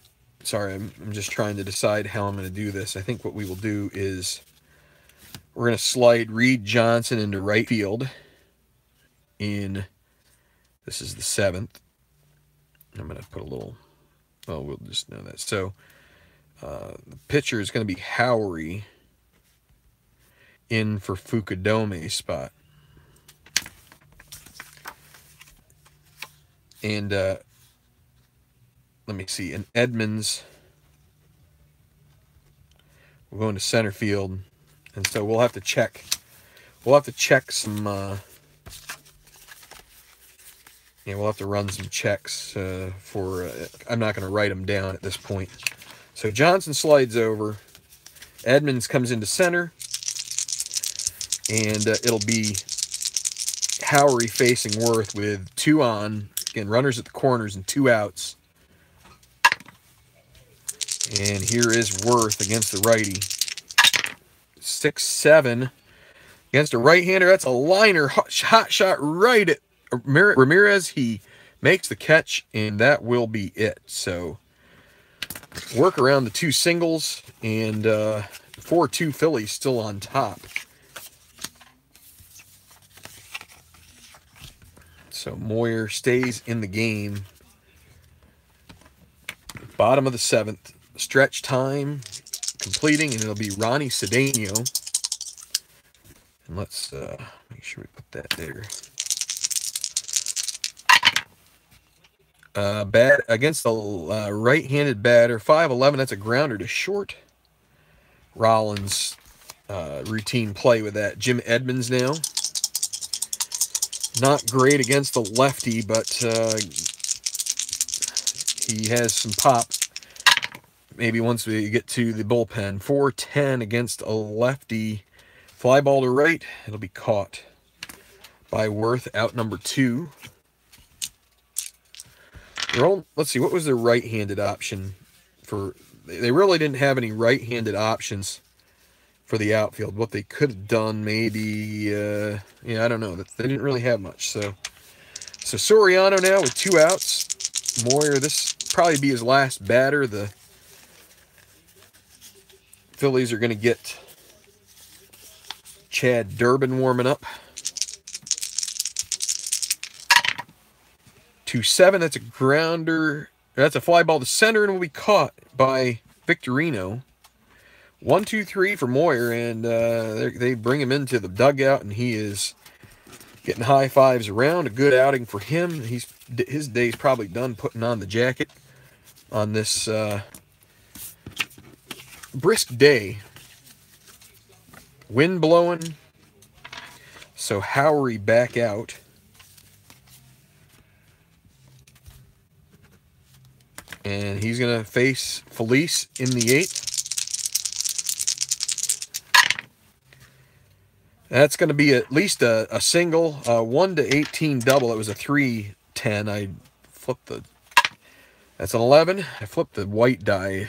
Sorry, I'm just trying to decide how I'm going to do this. I think what we will do is we're going to slide Reed Johnson into right field this is the 7th. I'm going to put a little, well, we'll just know that. So the pitcher is going to be Howery in for Fukudome's spot. And let me see. And Edmonds will go into center field. And so we'll have to check. We'll have to check some. We'll have to run some checks for. I'm not going to write them down at this point. So Johnson slides over. Edmonds comes into center. And it'll be Howery facing Worth with 2 on. Again, runners at the corners and 2 outs. And here is Worth against the righty. 6-7 against a right-hander. That's a liner. Hot shot right at Ramirez. He makes the catch, and that will be it. So work around the 2 singles, and 4-2 Phillies still on top. So Moyer stays in the game. Bottom of the 7th. Stretch time completing, and it'll be Ronnie Cedeno. And let's make sure we put that there. Bat against the right-handed batter, 5'11". That's a grounder to short. Rollins routine play with that. Jim Edmonds now. Not great against the lefty, but he has some pop. Maybe once we get to the bullpen. 4-10 against a lefty. Fly ball to right. It'll be caught by Worth, out number 2. Let's see, what was their right-handed option for? They really didn't have any right-handed options for the outfield. What they could have done, maybe, yeah, I don't know. They didn't really have much. So Soriano now with 2 outs. Moyer, this probably be his last batter. The Phillies are going to get Chad Durbin warming up. 2-7, that's a grounder. That's a fly ball to center and will be caught by Victorino. 1-2-3 for Moyer, and they bring him into the dugout, and he is getting high fives around. A good outing for him. His day's probably done putting on the jacket on this brisk day. Wind blowing. So Howery back out. And he's going to face Felice in the 8th. That's going to be at least a single. 1-18 double. It was a 3-10. I flipped the... That's an 11. I flipped the white die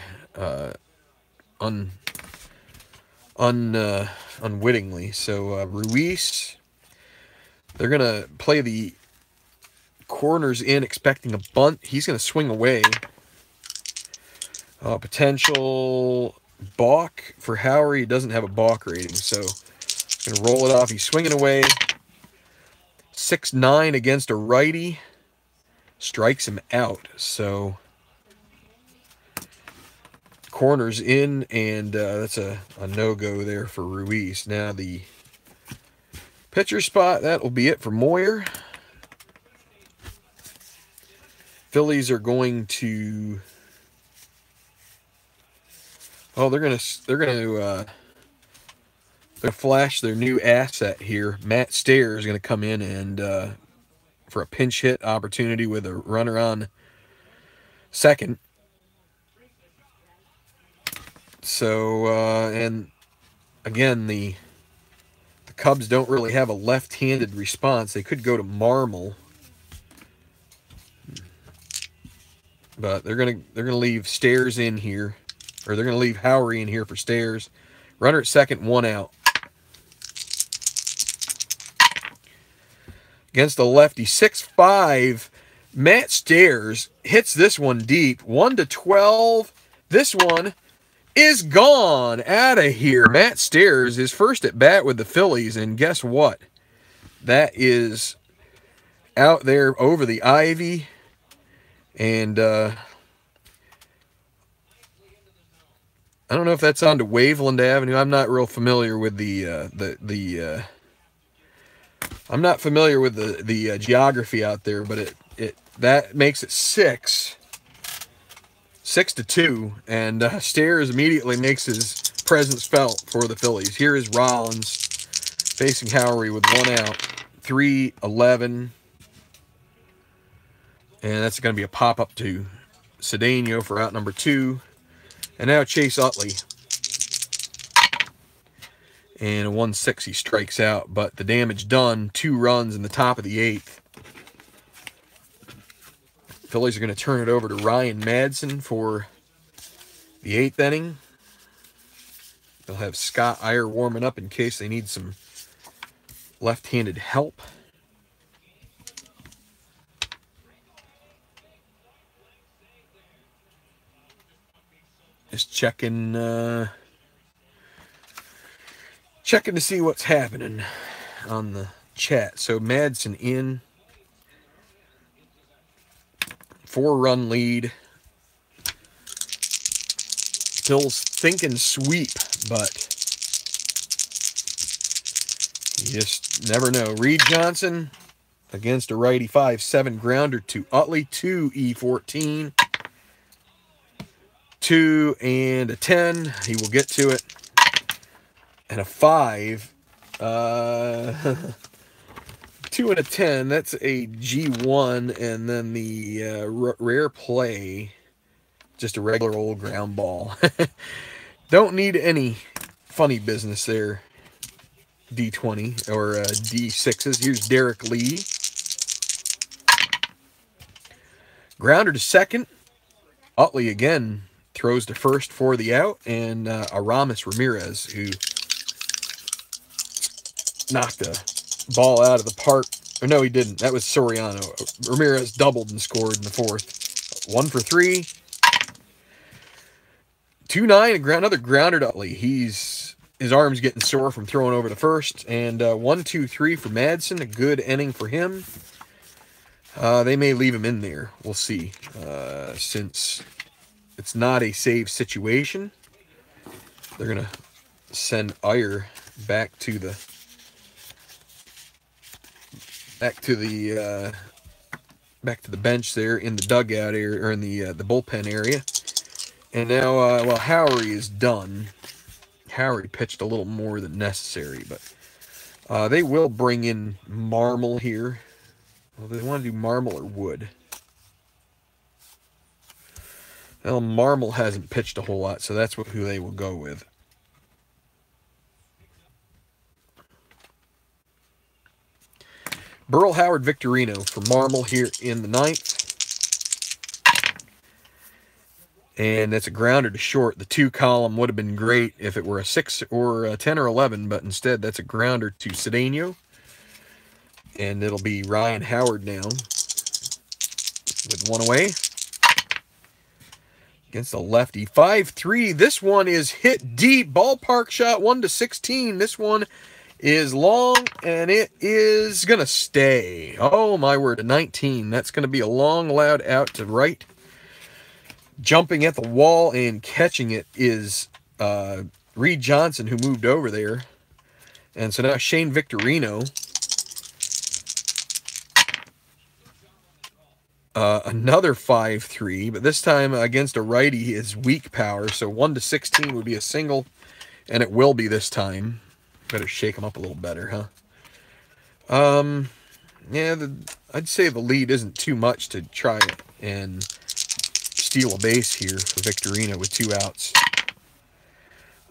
unwittingly. So Ruiz, they're going to play the corners in, expecting a bunt. He's going to swing away. Potential balk for Howery. He doesn't have a balk rating, so going to roll it off. He's swinging away. 6-9 against a righty. Strikes him out. So corners in, and that's a no-go there for Ruiz. Now the pitcher spot, that will be it for Moyer. Phillies are going to... Oh, they're gonna flash their new asset here. Matt Stairs is gonna come in and for a pinch hit opportunity with a runner on second. So and again, the Cubs don't really have a left-handed response. They could go to Marmol, but they're gonna leave Stairs in here. Or they're going to leave Howery in here for Stairs. Runner at second, 1 out. Against the lefty, 6'5", Matt Stairs hits this one deep. 1-12. This one is gone. Out of here. Matt Stairs is first at bat with the Phillies, and guess what? That is out there over the ivy. And I don't know if that's onto Waveland Avenue. I'm not real familiar with the geography out there, but that makes it 6-2, and Stairs immediately makes his presence felt for the Phillies. Here is Rollins facing Howery with 1 out, 3-11, and that's going to be a pop up to Cedeno for out number 2. And now Chase Utley. And a 1-6, he strikes out. But the damage done. 2 runs in the top of the 8th. Phillies are going to turn it over to Ryan Madsen for the 8th inning. They'll have Scott Iyer warming up in case they need some left-handed help. Just checking to see what's happening on the chat. So Madsen in. 4-run lead. Phil's thinking sweep, but you just never know. Reed Johnson against a righty, 5-7 grounder to Utley, 2E14. 2 and a 10. He will get to it. And a 5. 2 and a 10. That's a G1. And then the rare play, just a regular old ground ball. Don't need any funny business there. D20 or D6s. Here's Derek Lee. Grounder to second. Utley again throws to first for the out, and Aramis Ramirez, who knocked a ball out of the park. Or no, he didn't. That was Soriano. Ramirez doubled and scored in the fourth. 1 for 3. 2-9, another grounder to Utley. His arm's getting sore from throwing over the first. And 1-2-3 for Madsen. A good inning for him. They may leave him in there. We'll see. Since it's not a save situation, they're going to send Iyer back to the bench there in the dugout area, or in the bullpen area. And now, well, Howery is done. Howery pitched a little more than necessary, but they will bring in Marmol here. Well, they want to do Marmol or Wood. Well, Marmol hasn't pitched a whole lot, so that's who they will go with. Burl Howard Victorino for Marmol here in the 9th. And that's a grounder to short. The 2 column would have been great if it were a 6 or a 10 or 11, but instead that's a grounder to Cedeno. And it'll be Ryan Howard now with 1 away. Against the lefty. 5-3. This one is hit deep. Ballpark shot, 1-16. This one is long, and it is going to stay. Oh, my word, a 19. That's going to be a long, loud out to right. Jumping at the wall and catching it is Reed Johnson, who moved over there. And so now Shane Victorino. Another 5-3, but this time against a righty is weak power, so 1-16 would be a single, and it will be this time. Better shake him up a little better, huh? Yeah, I'd say the lead isn't too much to try and steal a base here for Victorino with 2 outs.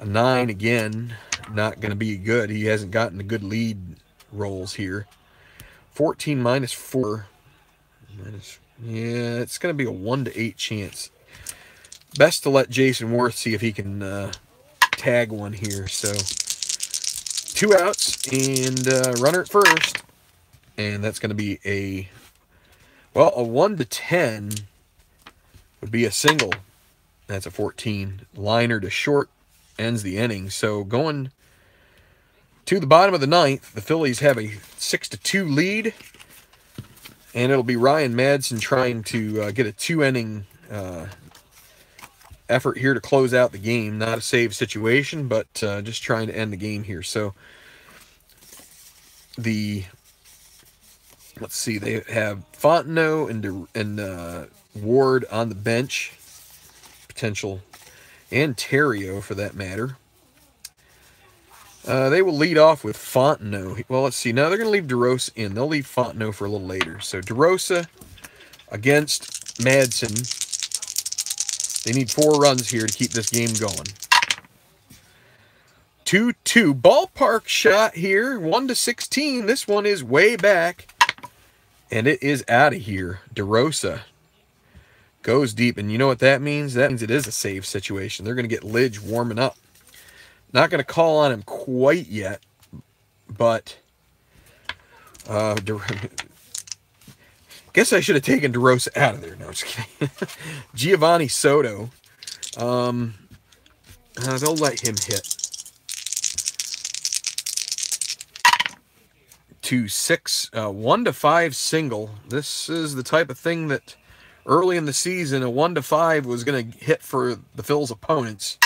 A 9 again, not going to be good. He hasn't gotten the good lead rolls here. 14 minus 4. Yeah, it's going to be a 1-8 chance. Best to let Jason Worth see if he can tag one here. So 2 outs and runner at first. And that's going to be a 1-10 would be a single. That's a 14. Liner to short ends the inning. So going to the bottom of the 9th, the Phillies have a 6-2 lead. And it'll be Ryan Madsen trying to get a 2-inning effort here to close out the game. Not a save situation, but just trying to end the game here. So let's see, they have Fontenot and Ward on the bench, potential, and Terrio for that matter. They will lead off with Fontenot. Well, let's see. Now they're going to leave DeRosa in. They'll leave Fontenot for a little later. So DeRosa against Madsen. They need 4 runs here to keep this game going. 2-2. Ballpark shot here. 1-16. This one is way back. And it is out of here. DeRosa goes deep. And you know what that means? That means it is a save situation. They're going to get Lidge warming up. Not going to call on him quite yet, but guess I should have taken DeRosa out of there. No, just kidding. Giovanni Soto. They'll let him hit. 2-6, 1-5 single. This is the type of thing that early in the season, a 1-5 was going to hit for the Phil's opponents.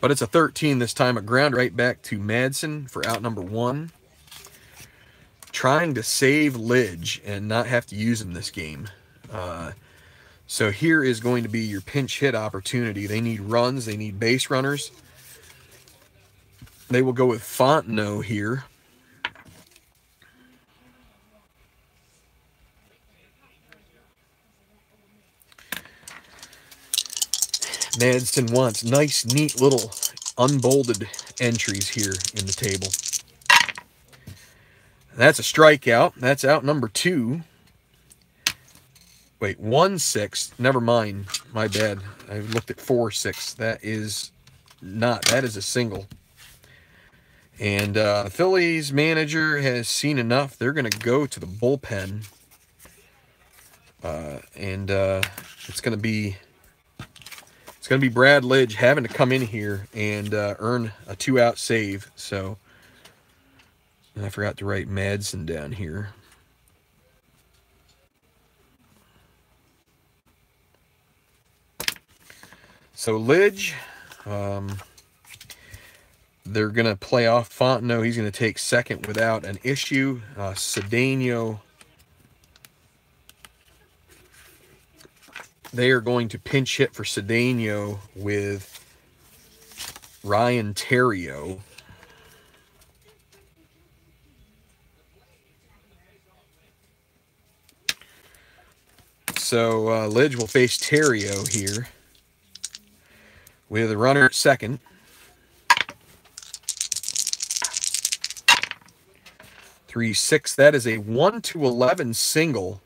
But it's a 13 this time. A ground right back to Madsen for out number 1. Trying to save Lidge and not have to use him this game. So here is going to be your pinch hit opportunity. They need runs. They need base runners. They will go with Fontenot here. Madsen wants nice, neat little unbolded entries here in the table. That's a strikeout. That's out number 2. Wait, 1-6. Never mind. My bad. I looked at 4-6. That is not. That is a single. And the Phillies manager has seen enough. They're going to go to the bullpen. And it's going to be Brad Lidge having to come in here and earn a 2-out save. So I forgot to write Madsen down here. So Lidge, they're going to play off Fontenot. He's going to take second without an issue. Cedeno, they are going to pinch hit for Cedeno with Ryan Theriot. So Lidge will face Theriot here with a runner at second. .36. That is a 1-11 single.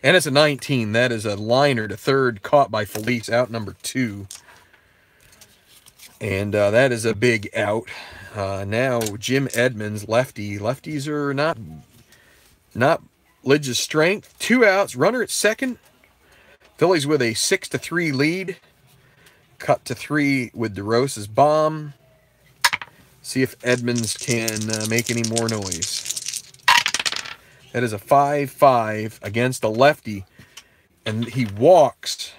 And it's a 19. That is a liner to third, caught by Phillies, out number 2. And that is a big out. Now Jim Edmonds, lefty. Lefties are not Lidge's strength. 2 outs, runner at second. Phillies with a 6-3 lead. Cut to 3 with DeRosa's bomb. See if Edmonds can make any more noise. That is a 5-5 against a lefty. And he walks.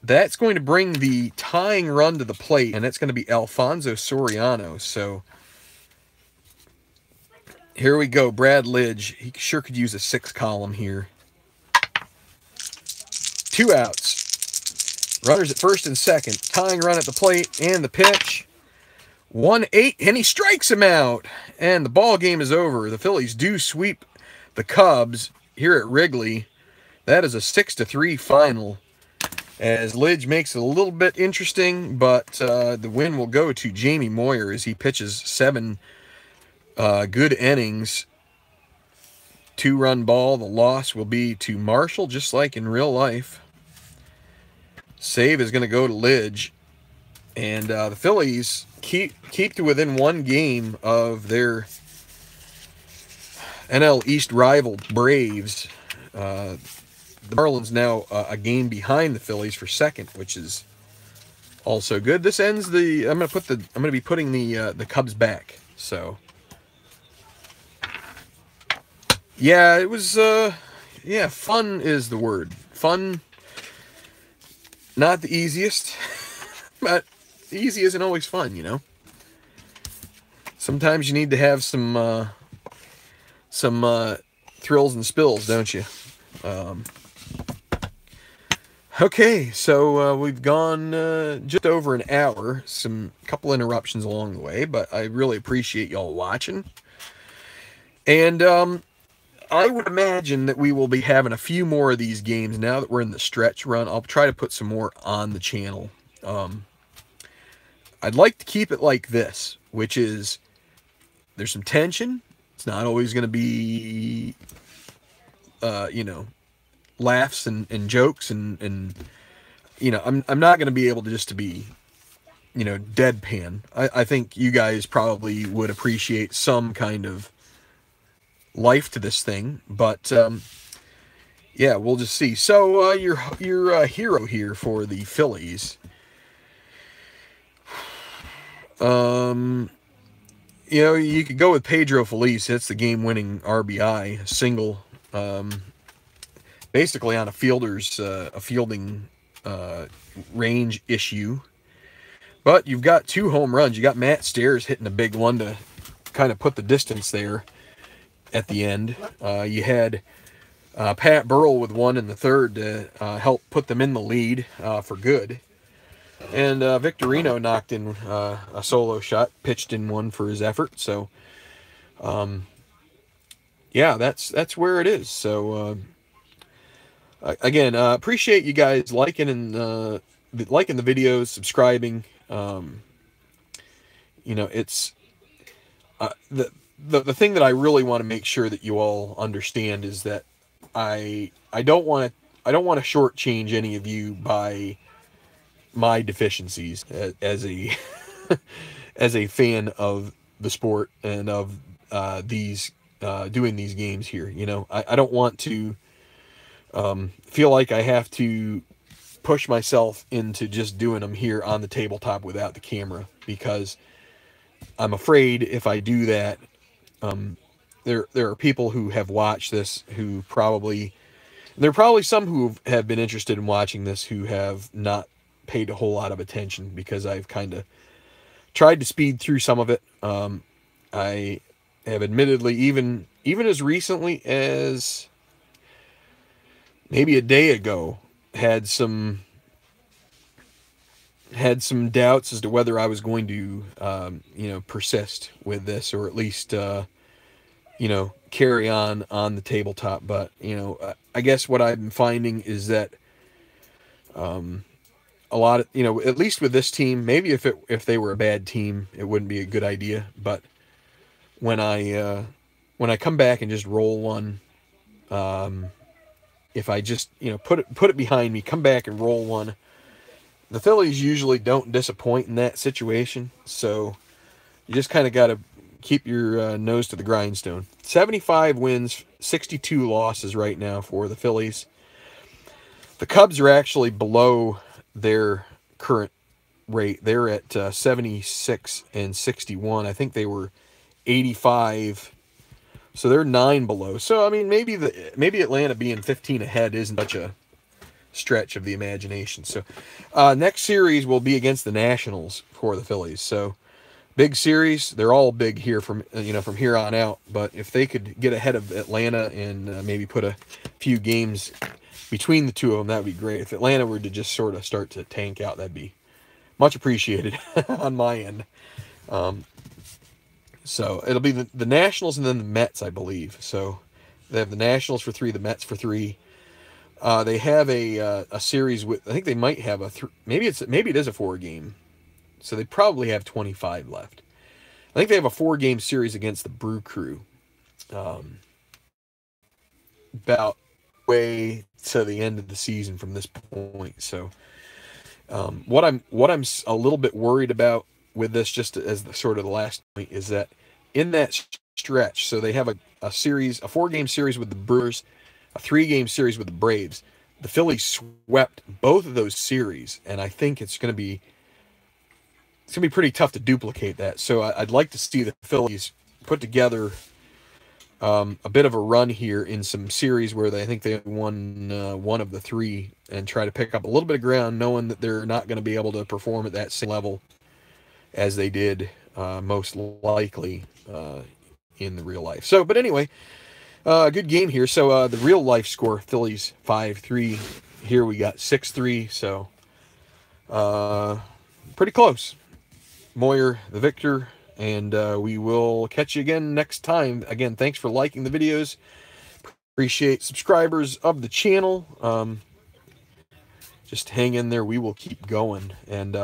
That's going to bring the tying run to the plate. And it's going to be Alfonso Soriano. So here we go. Brad Lidge. He sure could use a 6 column here. 2 outs. Runners at first and second. Tying run at the plate. And the pitch. 1-8, and he strikes him out, and the ball game is over. The Phillies do sweep the Cubs here at Wrigley. That is a 6-3 final, as Lidge makes it a little bit interesting, but the win will go to Jamie Moyer as he pitches 7 good innings. 2-run ball. The loss will be to Marshall, just like in real life. Save is going to go to Lidge, and the Phillies keep to within 1 game of their NL East rival Braves. The Marlins now a game behind the Phillies for second, which is also good. This ends the. I'm going to be putting the Cubs back. So yeah, it was yeah, fun is the word. Fun, not the easiest, but easy isn't always fun, you know. Sometimes you need to have some thrills and spills, don't you? Okay, so we've gone just over an hour. Couple interruptions along the way, but I really appreciate y'all watching. And I would imagine that we will be having a few more of these games now that we're in the stretch run. I'll try to put some more on the channel. I'd like to keep it like this, which is there's some tension. It's not always going to be, you know, laughs and jokes and you know, I'm not going to be able to just to be, you know, deadpan. I think you guys probably would appreciate some kind of life to this thing, but yeah, we'll just see. So your hero here for the Phillies. You know, you could go with Pedro Feliz. That's the game-winning RBI, single basically on a fielding range issue. But you've got 2 home runs. You got Matt Stairs hitting a big one to kind of put the distance there at the end. You had Pat Burrell with 1 in the 3rd to help put them in the lead for good. And Victorino knocked in a solo shot, pitched in 1 for his effort. So, yeah, that's where it is. So, again, appreciate you guys liking the videos, subscribing. You know, it's the thing that I really want to make sure that you all understand is that I don't want to shortchange any of you by my deficiencies as a as a fan of the sport and of these doing these games here. You know, I don't want to feel like I have to push myself into just doing them here on the tabletop without the camera, because I'm afraid if I do that, there are people who have watched this who there are probably some who have been interested in watching this who have not paid a whole lot of attention, because I've kind of tried to speed through some of it. I have admittedly, even as recently as maybe a day ago, had some doubts as to whether I was going to, you know, persist with this, or at least, you know, carry on the tabletop. But, you know, I guess what I've been finding is that, a lot of, you know, at least with this team, maybe if they were a bad team, it wouldn't be a good idea. But when I come back and just roll one, if I just, you know, put it behind me, come back and roll one, the Phillies usually don't disappoint in that situation. So you just kind of got to keep your nose to the grindstone. 75 wins, 62 losses right now for the Phillies. The Cubs are actually below their current rate. They're at 76 and 61. I think they were 85. So they're 9 below. So I mean, maybe Atlanta being 15 ahead isn't such a stretch of the imagination. So next series will be against the Nationals for the Phillies. So big series. They're all big here from here on out. But if they could get ahead of Atlanta and maybe put a few games between the two of them, that would be great. If Atlanta were to just sort of start to tank out, that'd be much appreciated on my end. So it'll be the Nationals and then the Mets, I believe. So they have the Nationals for 3, the Mets for 3. They have a series with, I think they might have maybe it is a 4-game. So they probably have 25 left. I think they have a 4-game series against the Brew Crew. About way to the end of the season from this point. So what I'm a little bit worried about with this, just as the sort of the last point, is that in that stretch, so they have a 4-game series with the Brewers, a 3-game series with the Braves. The Phillies swept both of those series, and I think it's going to be pretty tough to duplicate that. So I'd like to see the Phillies put together a bit of a run here in some series where I think they won 1 of the 3, and try to pick up a little bit of ground, knowing that they're not going to be able to perform at that same level as they did most likely in the real life. So, but anyway, good game here. So the real life score, Phillies 5-3. Here we got 6-3. So pretty close. Moyer the victor. And we will catch you again next time. Again, thanks for liking the videos. Appreciate subscribers of the channel. Just hang in there. We will keep going. And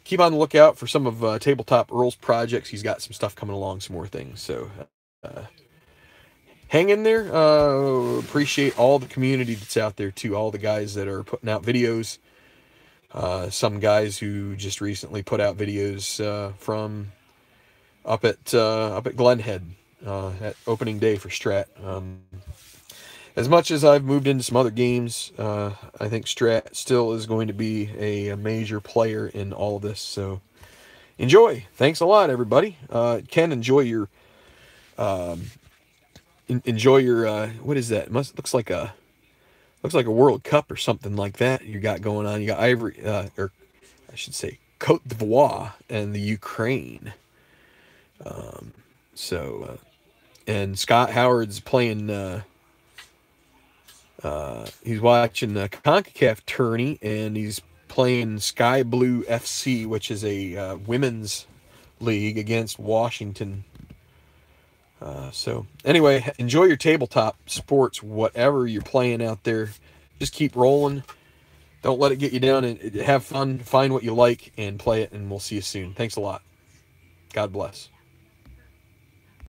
keep on the lookout for some of Tabletop Earl's projects. He's got some stuff coming along, some more things. So hang in there. Appreciate all the community that's out there, too. All the guys that are putting out videos. Some guys who just recently put out videos from up at Glenhead at opening day for Strat. As much as I've moved into some other games, I think Strat still is going to be a major player in all of this. So enjoy. Thanks a lot, everybody. Ken, enjoy your enjoy your what is that? Looks like a World Cup or something like that you got going on. You got Ivory, or I should say Cote d'Ivoire and the Ukraine. And Scott Howard's playing. He's watching the CONCACAF tourney, and he's playing Sky Blue FC, which is a women's league against Washington. So anyway, enjoy your tabletop sports, whatever you're playing out there. Just keep rolling. Don't let it get you down, and have fun. Find what you like and play it, and we'll see you soon. Thanks a lot. God bless.